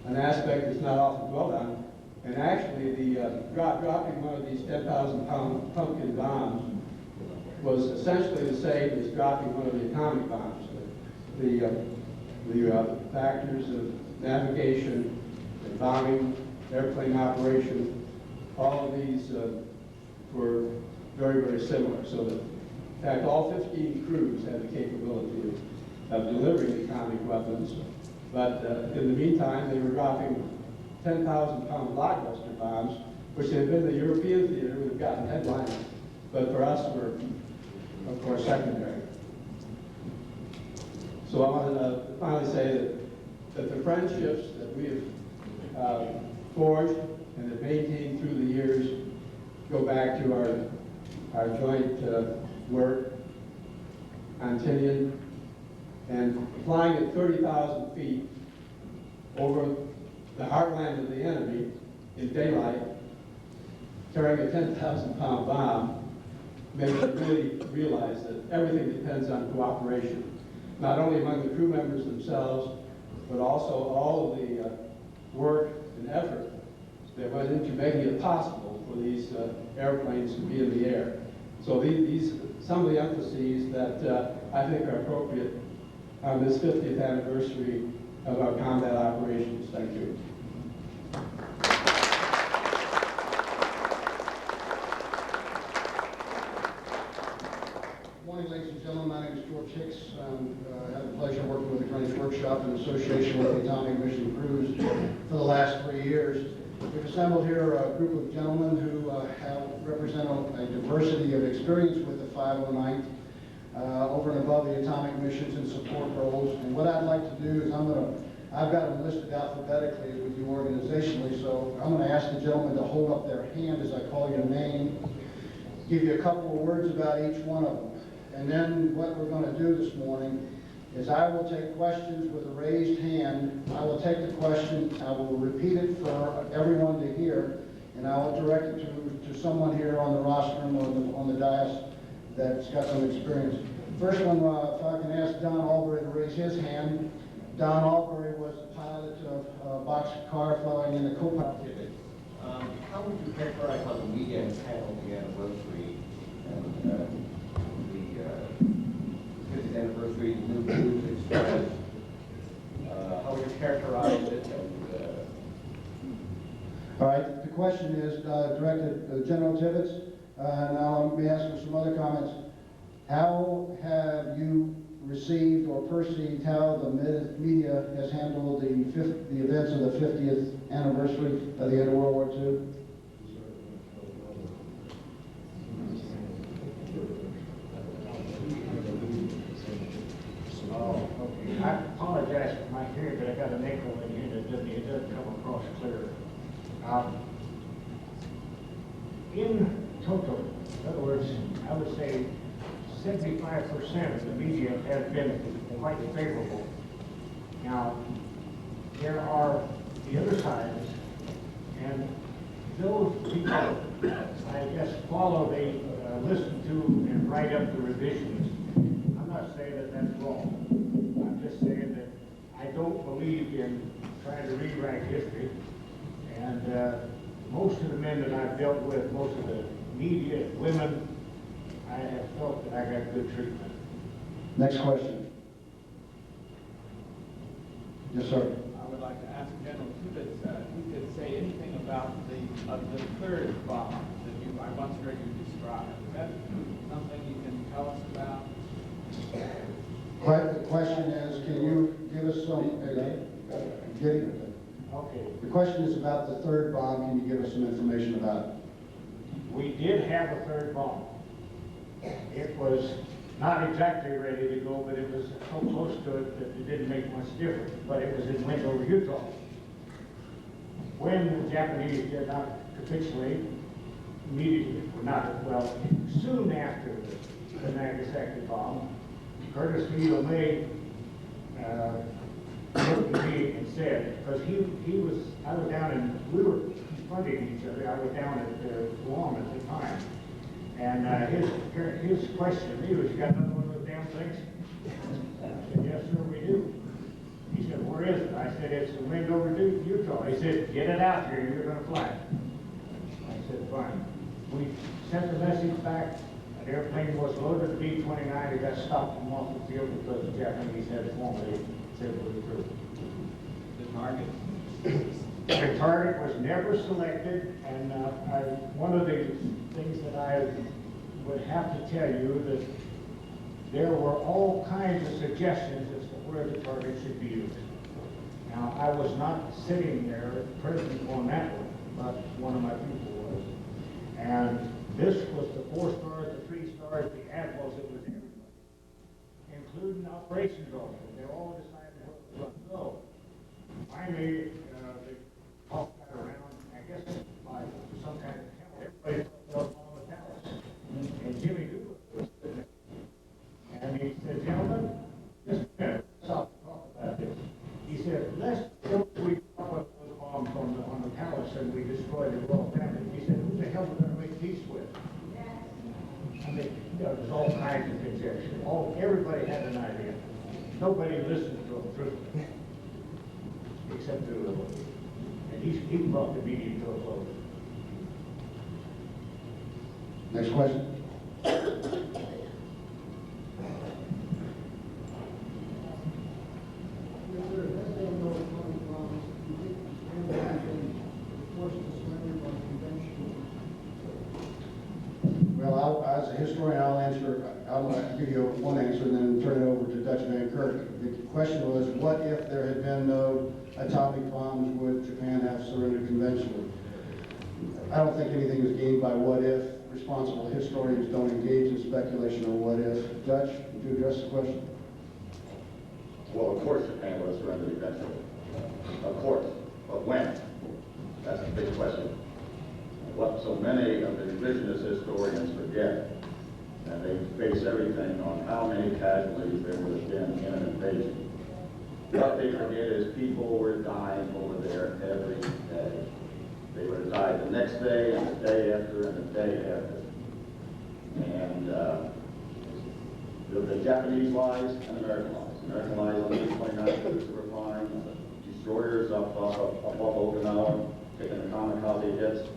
an aspect that's not often dwelled on. And actually, the dropping one of these 10,000-pound pumpkin bombs was essentially the same as dropping one of the atomic bombs. The factors of navigation, and bombing, airplane operation, all of these were very, very similar. So that, in fact, all 15 crews had the capability of delivering atomic weapons. But in the meantime, they were dropping 10,000-pound blockbuster bombs, which had been the European theater, would have gotten headlines, but for us were, of course, secondary. So I want to finally say that the friendships that we have forged and have maintained through the years go back to our joint work on Tinian and flying at 30,000 feet over the heartland of the enemy in daylight, carrying a 10,000-pound bomb, makes you really realize that everything depends on cooperation, not only among the crew members themselves, but also all of the work and effort that went into making it possible for these airplanes to be in the air. So some of the emphases that I think are appropriate on this 50th anniversary of our combat operations. Thank you. Good morning, ladies and gentlemen. My name is George Hicks. I had the pleasure of working with the Greenwich Workshop in association with the Atomic Mission Crews for the last 3 years. We've assembled here a group of gentlemen who represent a diversity of experience with the 509th, over and above the atomic missions and support roles. And what I'd like to do is I've got them listed alphabetically as we do organizationally, so I'm going to ask the gentlemen to hold up their hand as I call your name, give you a couple of words about each one of them. And then what we're going to do this morning is I will take questions with a raised hand. I will take the question, I will repeat it for everyone to hear, and I will direct it to someone here on the rostrum or on the dais that's got some experience. First one, if I can ask Don Albury to raise his hand. Don Albury was the pilot of a boxcar flying in the co-pilot. How would you characterize how the media has handled the anniversary and the 50th anniversary New News Express? How would you characterize it? All right, the question is directed to General Tibbetts. Now let me ask for some other comments. How have you received or perceived how the media has handled the events of the 50th anniversary of the end of World War II? Oh, okay. I apologize for my hearing, but I got an echo in here that it doesn't come across clear. In total, in other words, I would say 75% of the media has been quite favorable. Now, there are the other sides, and those people, I guess, they listen to and write up the revisions. I'm not saying that that's wrong. I'm just saying that I don't believe in trying to rewrite history. And most of the men that I've dealt with, most of the media, women, I have felt that I got good treatment. Next question. Yes, sir. I would like to ask General Tibbetts if you could say anything about the third bomb that I once heard you describe. Is that something you can tell us about? The question is, can you give us some, Okay. The question is about the third bomb. Can you give us some information about it? We did have a third bomb. It was not exactly ready to go, but it was so close to it that it didn't make much difference. But it was in Wendover, Utah. When the Japanese did not capitulate, immediately, soon after the Nagasaki bomb, Curtis Lee O'May looked at me and said, because I was down and we were confronting each other. I was down at Guam at the time. And his question to me was, "You got another one of those damn things?" I said, "Yes, sir, we do." He said, "Where is it?" I said, "It's in Wendover, Utah." He said, "Get it out here, you're going to fly it." I said, "Fine." We sent the message back. An airplane was loaded at B-29. It got stopped from off the field because the Japanese had formally said it was approved. The target? The target was never selected, and one of the things that I would have to tell you that there were all kinds of suggestions as to where the target should be used. Now, I was not sitting there present on that one, but one of my people was. And this was the 4 stars, the 3 stars, the admirals, it was everybody, including operations officers. They all decided where it was going to go. Finally, they talked that around, I guess, by some kind of count. Everybody felt on the palace. And Jimmy Doolittle was sitting there. And he said, "Gentlemen, just a minute, let's stop and talk about this." He said, "Let's go, we drop those bombs on the palace and we destroy the royal family." He said, "Who the hell are we going to make peace with?" I mean, there's all kinds of conjecture. Everybody had an idea. Nobody listened to him, truthfully, except Doolittle. And he brought the meeting to a close. Next question. Well, as a historian, I'll give you one answer and then turn it over to Dutch Van Kirk. The question was, what if there had been no atomic bombs, would Japan have surrendered conventionally? I don't think anything is gained by what if. Responsible historians don't engage in speculation on what if. Dutch, would you address the question? Well, of course Japan would have surrendered eventually. Of course. But when? That's the big question. What so many of the revisionist historians forget, and they base everything on how many casualties there would have been in an invasion. What they forget is people were dying over there every day. They would have died the next day, and the day after, and the day after. And the Japanese lies and American lies. American lies on the B-29 troops were flying, destroyers up above Okinawa, taking the kamikaze hits.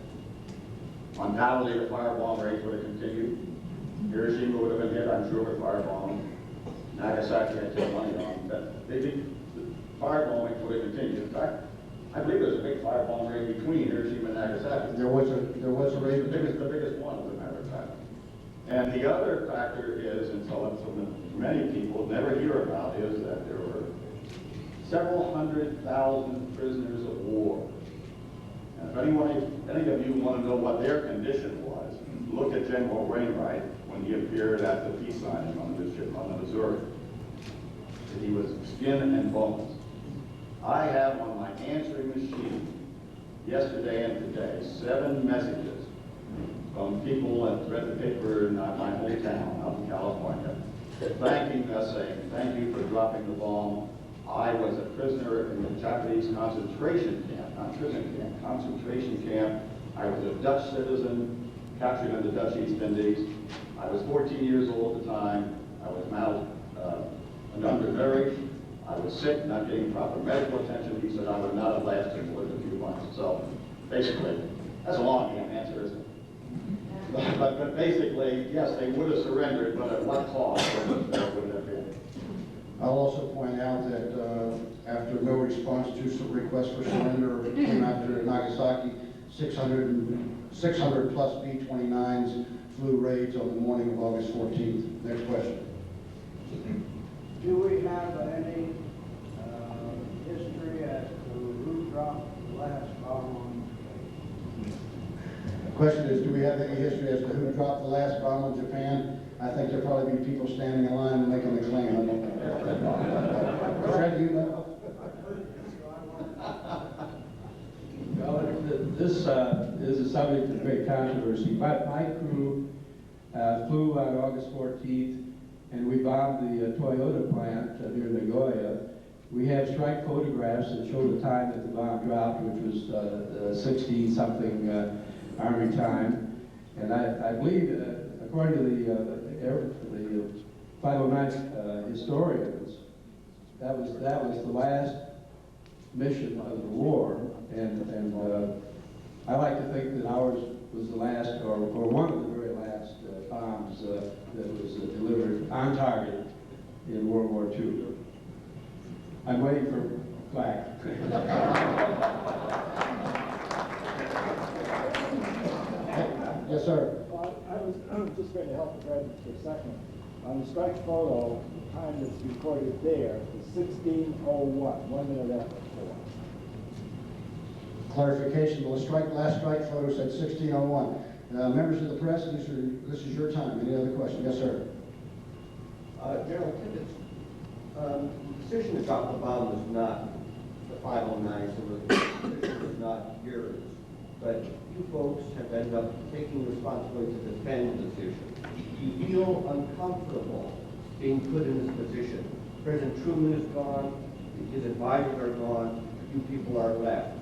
Undoubtedly, the firebomb raids would have continued. Hiroshima would have been hit, I'm sure, with firebombs. Nagasaki had to take money on that. The firebombing would have continued. In fact, I believe there's a big firebomb raid between Hiroshima and Nagasaki. There was a raid. The biggest one, as a matter of fact. And the other factor is, and so many people never hear about, is that there were several 100,000 prisoners of war. And if any of you want to know what their condition was, look at General Wainwright when he appeared at the peace signing on the ship on the Missouri. He was skin and bones. I have on my answering machine yesterday and today 7 messages from people that read the paper in my hometown out in California, thanking us, saying, "Thank you for dropping the bomb. I was a prisoner in the Japanese concentration camp, not prison camp, concentration camp. I was a Dutch citizen, captured in the Dutch East Indies. I was 14 years old at the time. I was undernourished. I was sick, not getting proper medical attention." He said I would not have lasted more than a few months. So basically, that's a long answer, isn't it? But basically, yes, they would have surrendered, but at what cost would it have been? I'll also point out that after no response to some requests for surrender came after Nagasaki, 600 plus B-29s flew raids on the morning of August 14th. Next question. Do we have any history as to who dropped the last bomb on Japan? The question is, do we have any history as to who dropped the last bomb on Japan? I think there'll probably be people standing in line and making a claim. I don't know. Fred, you know? Well, this is a subject of great controversy. My crew flew on August 14th, and we bombed the Toyota plant near Nagoya. We have strike photographs that show the time that the bomb dropped, which was 16-something Army time. And I believe, according to the 509 historians, that was the last mission of the war, and I like to think that ours was the last, or one of the very last bombs that was delivered on target in World War II. I'm waiting for Black. Yes, sir. I was just going to help the Fred for a second. On the strike photo, the time that's recorded there is 16:01, 1 minute after 4. Clarification, the last strike photo said 16:01. Members of the press, this is your time. Any other questions? Yes, sir. General Tibbetts, the decision to drop the bomb was not the 509, so the decision was not yours. But you folks have ended up taking responsibility to defend the decision. Do you feel uncomfortable being put in this position? President Truman is gone, his advisors are gone, you people are left.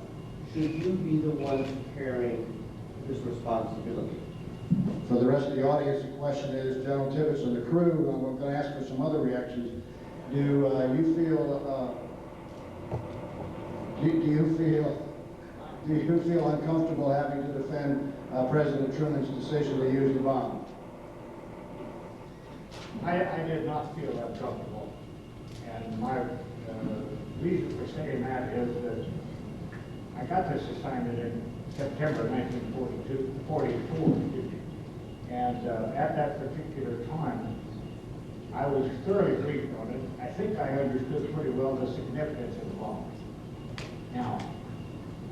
Should you be the ones carrying this responsibility? For the rest of the audience, the question is, General Tibbetts and the crew, and we're going to ask for some other reactions. Do you feel uncomfortable having to defend President Truman's decision to use the bomb? I did not feel uncomfortable. And my reason for saying that is that I got this assignment in September 1944, and at that particular time, I was thoroughly briefed on it. I think I understood pretty well the significance of the bomb. Now,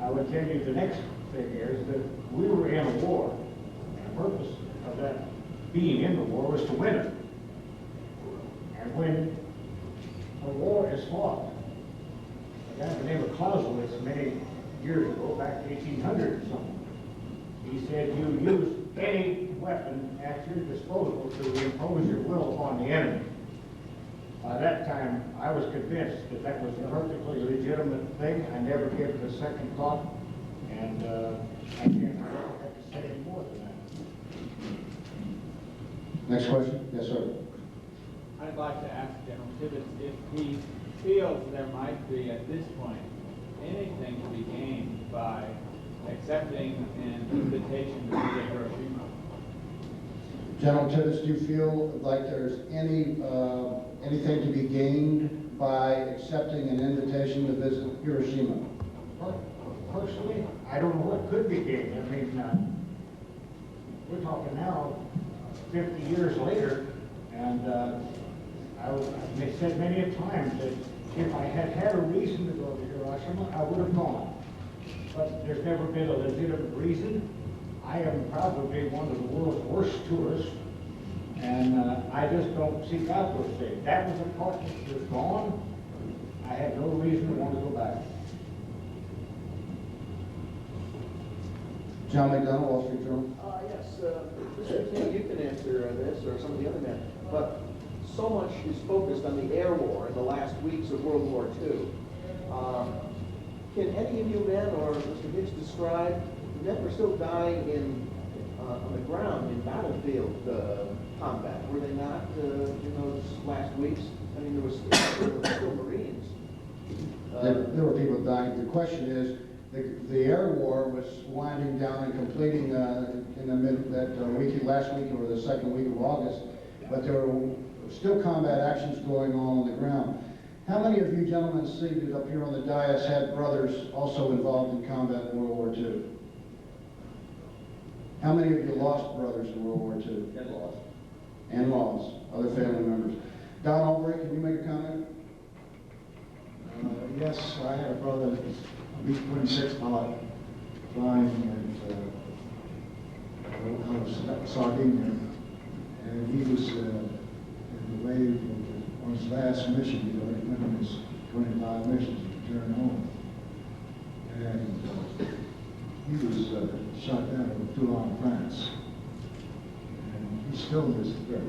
I would tell you the next thing is that we were in a war, and the purpose of that being in the war was to win it. And when a war is fought, a guy by the name of Clausewitz many years ago, back to 1800 or something, he said you use any weapon at your disposal to impose your will upon the enemy. By that time, I was convinced that that was a perfectly legitimate thing. I never gave it a second thought, and I can't have to say any more than that. Next question? Yes, sir. I'd like to ask General Tibbetts if he feels there might be, at this point, anything to be gained by accepting an invitation to visit Hiroshima. General Tibbetts, do you feel like there's anything to be gained by accepting an invitation to visit Hiroshima? Personally, I don't know what could be gained. I mean, we're talking now 50 years later, and I've said many a time that if I had had a reason to go to Hiroshima, I would have gone. But there's never been a legitimate reason. I am probably one of the world's worst tourists, and I just don't seek out those things. That was a part that was gone. I had no reason to want to go back. John McDonough, Wall Street Journal. Yes, Mr. King, you can answer this, or some of the other men, but so much is focused on the air war in the last weeks of World War II. Can any of you men, or Mr. Hicks, describe the men were still dying on the ground in battlefield combat? Were they not in those last weeks? I mean, there were still Marines. There were people dying. The question is, the air war was winding down and completing in the last week or the second week of August, but there were still combat actions going on the ground. How many of you gentlemen seated up here on the dais had brothers also involved in combat in World War II? How many of you lost brothers in World War II? And lost. And lost. Other family members. Don Albright, can you make a comment? Yes, I had a brother that was B-26 pilot flying at Sardinia, and he was last mission, he went on his 25 missions to return home. And he was shot down in Toulon, France. And he's still in this very.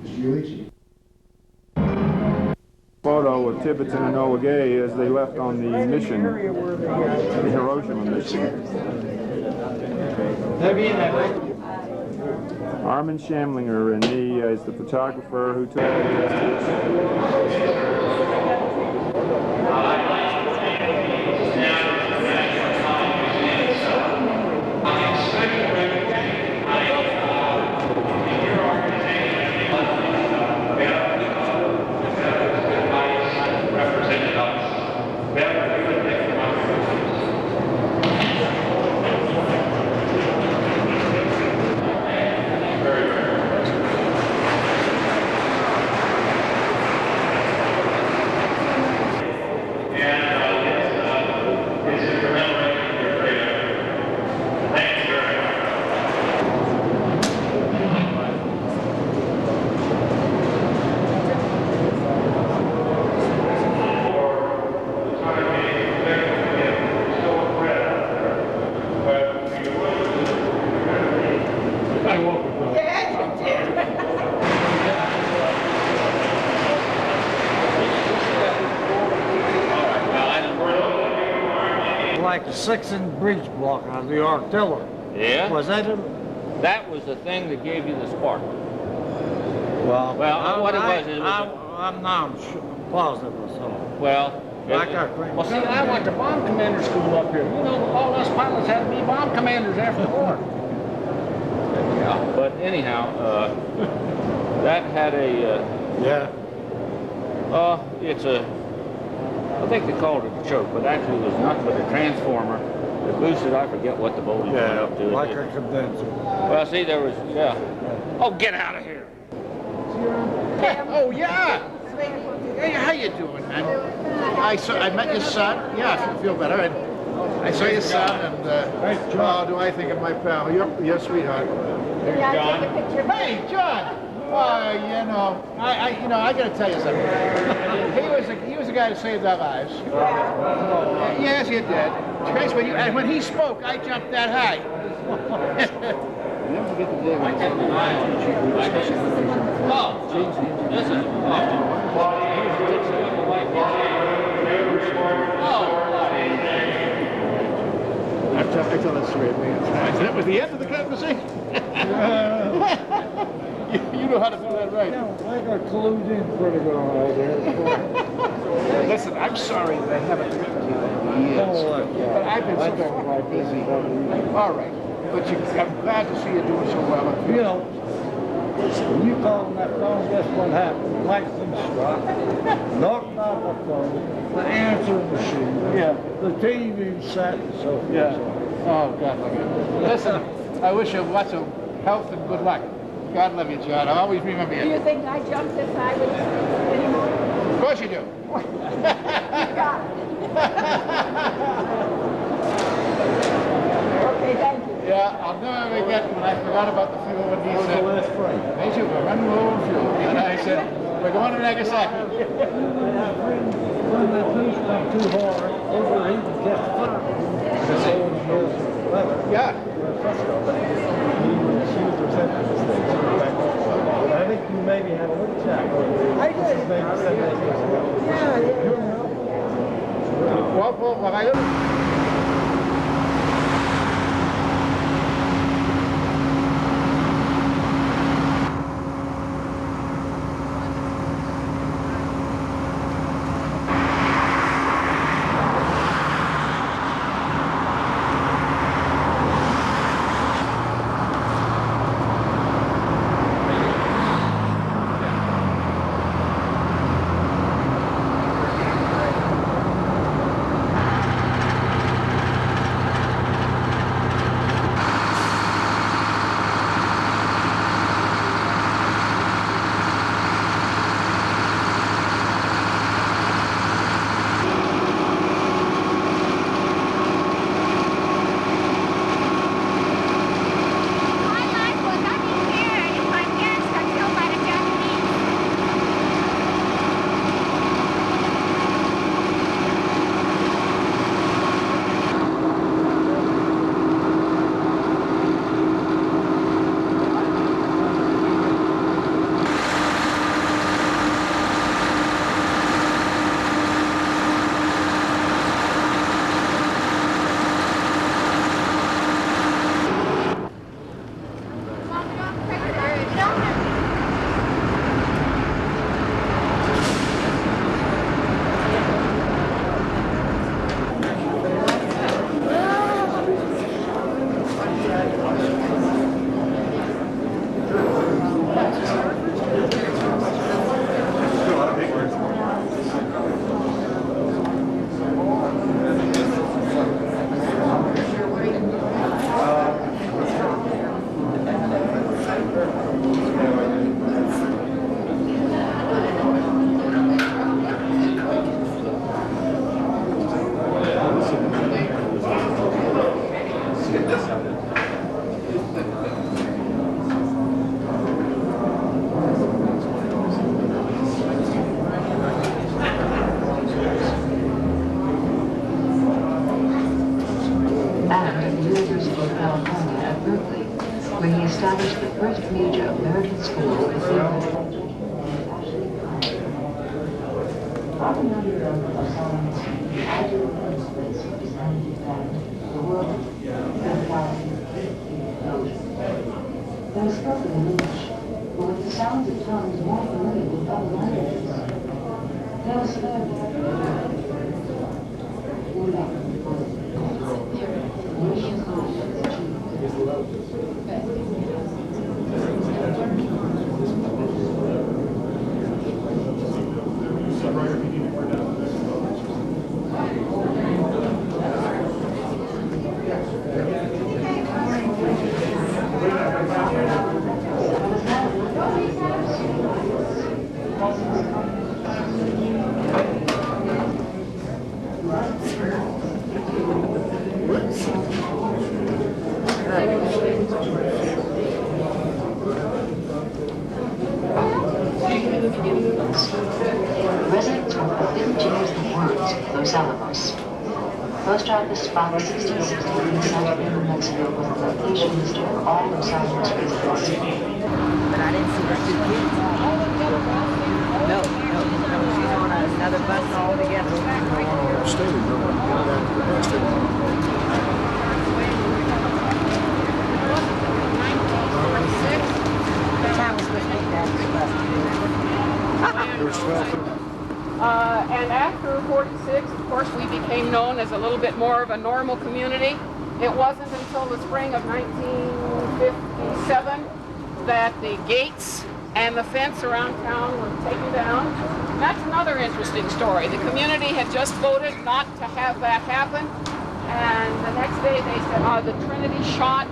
Mr. Yuichi. Photo of Tibetan and Enola Gay as they left on the mission, the Hiroshima mission. Armin Schamlinger, and he is the photographer who took like a 6-inch breech block on the artillery. Yeah? Was that it? That was the thing that gave you the spark. Well, what it was, it was I'm not positive or something. well, well, see, I went to bomb commander school up here. You know, all us pilots had to be bomb commanders after the war. Yeah, but anyhow, that had a, it's a, I think they called it a choke, but actually it was nothing but a transformer that boosted, I forget what the voltage went up to. Like a condenser. Well, see, there was, Oh, get out of here. Oh, yeah. Hey, how you doing, man? I met your son. Yeah, I feel better. And I saw your son, and oh, do I think of my pal? You're a sweetheart. There's John. Take a picture. Hey, John. I got to tell you something. He was the guy that saved our lives. Yes, you did. Trace, when he spoke, I jumped that high. Never forget the day when I tell that story, man. That was the end of the conversation. You know how to do that right. I got clued in pretty good right there. Listen, I'm sorry that I haven't written to you in years. But I've been so quite busy. All right. But I'm glad to see you doing so well. You know, when you call on that phone, guess what happened? Lightning struck, knocked out the phone, the answering machine, the TV set, and so forth. Yeah. Oh, God love you. Listen, I wish you lots of health and good luck. God love you, John. I'll always remember you. Do you think I jumped this high anymore? Of course you do. Okay, thank you. Yeah, I'll never forget when I forgot about the fuel when he said, "Ain't you remember low fuel?" And I said, "We're going to Nagasaki." When the police went too hard, overheated, kept firing. Yeah. I think you maybe had a little chat. I did. This is maybe 7 8 years ago. Yeah. Well, I where he established the first major American school in the There is spoken in English, but with the sounds of tongues more familiar with other languages. There was residents from Forbidden Chairs and Worms, Los Alamos. Post Office Box 1660 in Santa Fe, New Mexico, with a location list of all Los Alamos residents. But I didn't see the two kids. No. She's on another bus altogether. What time was supposed to be that bus? There was 12. And after 46, of course, we became known as a little bit more of a normal community. It wasn't until the spring of 1957 that the gates and the fence around town were taken down. And that's another interesting story. The community had just voted not to have that happen. And the next day they said, the Trinity shot,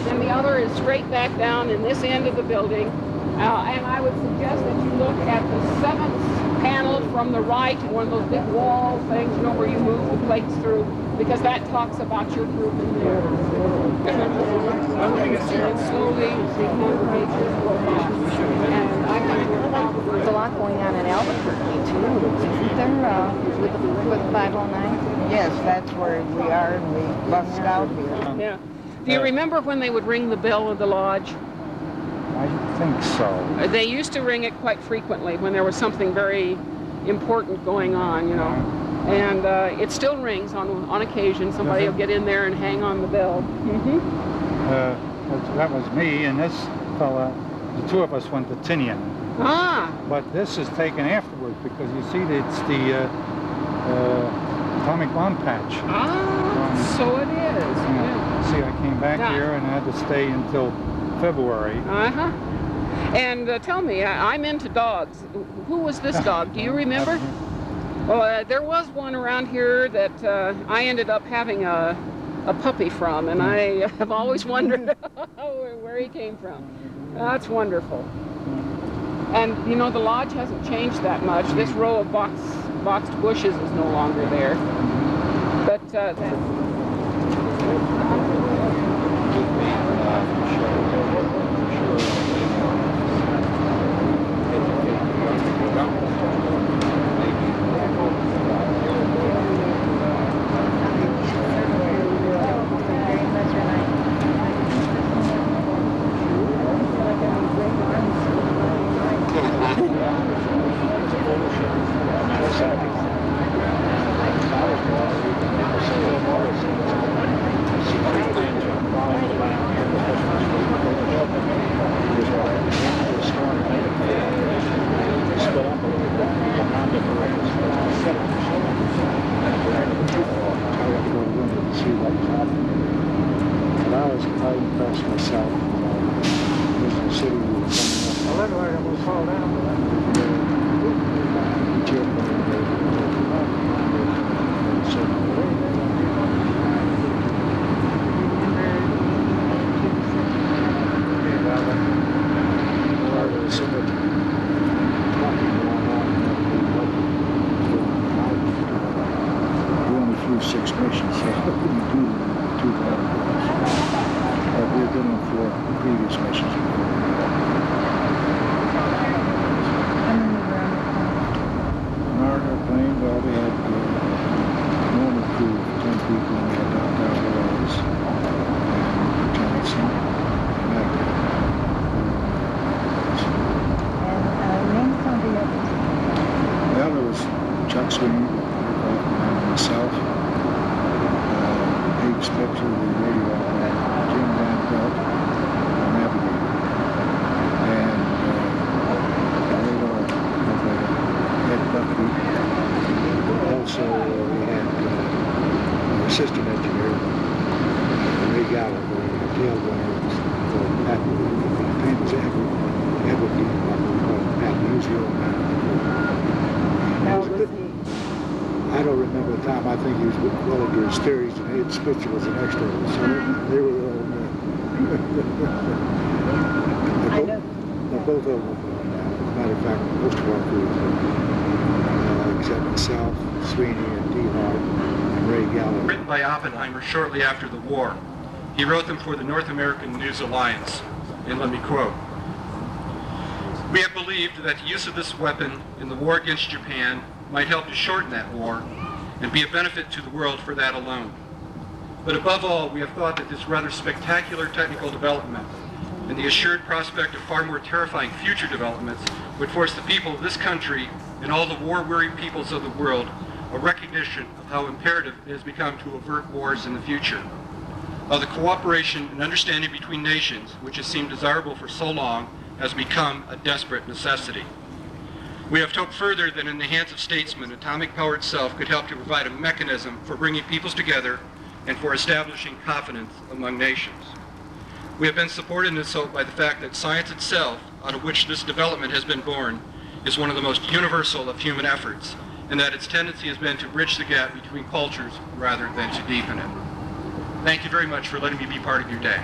and the other is straight back down in this end of the building. And I would suggest that you look at the 7th panel from the right, one of those big wall things, you know, where you move the plates through, because that talks about your group in there. And slowly, the congregation broke off. And I think there's a lot going on in Albuquerque, too. Isn't there, with 509? Yes, that's where we are, and we bust out here. Yeah. Do you remember when they would ring the bell of the lodge? I think so. They used to ring it quite frequently when there was something very important going on, you know. And it still rings on occasion. Somebody will get in there and hang on the bell. That was me, and this fella, the two of us went to Tinian. Ah! But this is taken afterwards because you see that it's the atomic bomb patch. Ah, so it is. Yeah. See, I came back here and I had to stay until February. Uh-huh. And tell me, I'm into dogs. Who was this dog? Do you remember? Well, there was one around here that I ended up having a puppy from, and I have always wondered where he came from. That's wonderful. And, you know, the lodge hasn't changed that much. This row of boxed bushes is no longer there. But people, we had Dr. Rose, and Johnson, and to the radio at Jim Van Pelt on Navigator. And they were Ed Buckley. Also, we had our assistant engineer, Ray Gallagher, the tail gunner for Pat, famous Edward D. Pat Musial. I don't remember the time. I think he was well into his theories, and Ed Spitzer was an extra. So they were all both of them. As a matter of fact, most of our crew, except myself, Sweeney, and D. Hart, and Ray Gallagher. Written by Oppenheimer shortly after the war. He wrote them for the North American News Alliance, and let me quote: "We have believed that the use of this weapon in the war against Japan might help to shorten that war and be a benefit to the world for that alone. But above all, we have thought that this rather spectacular technical development and the assured prospect of far more terrifying future developments would force the people of this country and all the war-weary peoples of the world a recognition of how imperative it has become to avert wars in the future, how the cooperation and understanding between nations, which has seemed desirable for so long, has become a desperate necessity. We have hoped further that in the hands of statesmen, atomic power itself could help to provide a mechanism for bringing peoples together and for establishing confidence among nations. We have been supported in this hope by the fact that science itself, out of which this development has been born, is one of the most universal of human efforts, and that its tendency has been to bridge the gap between cultures rather than to deepen it. Thank you very much for letting me be part of your day."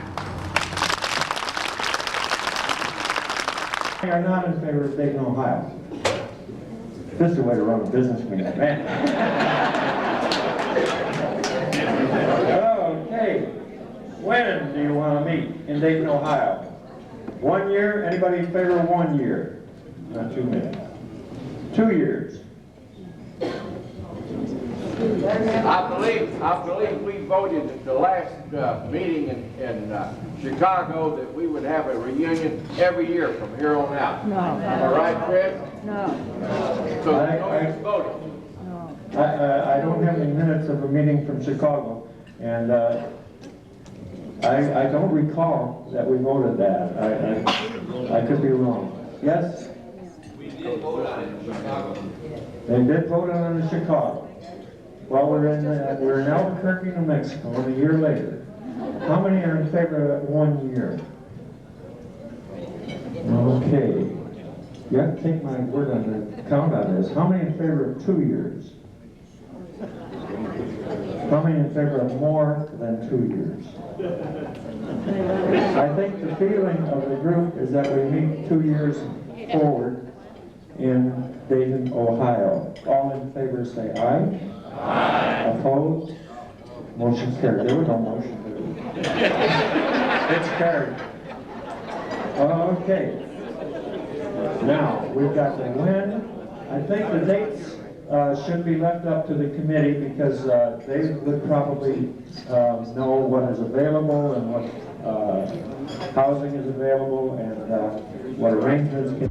We are not in favor of Dayton, Ohio. This is the way to run a business meeting, man. Okay, when do you want to meet in Dayton, Ohio? 1 year? Anybody in favor of 1 year? Not too many. 2 years? I believe we voted at the last meeting in Chicago that we would have a reunion every year from here on out. No. Am I right, Fred? No. So nobody's voted. I don't have any minutes of a meeting from Chicago, and I don't recall that we voted that. I could be wrong. Yes? We did vote on it in Chicago. They did vote on it in Chicago. Well, we're in Albuquerque, New Mexico, and a year later. How many are in favor of 1 year? Okay. You have to take my word on the count on this. How many in favor of 2 years? How many in favor of more than 2 years? I think the feeling of the group is that we meet 2 years forward in Dayton, Ohio. All in favor say aye. Aye. Opposed? Motion carried. There was no motion. It's carried. Okay. Now, we've got the when. I think the dates should be left up to the committee because they would probably know what is available and what housing is available and what arrangements can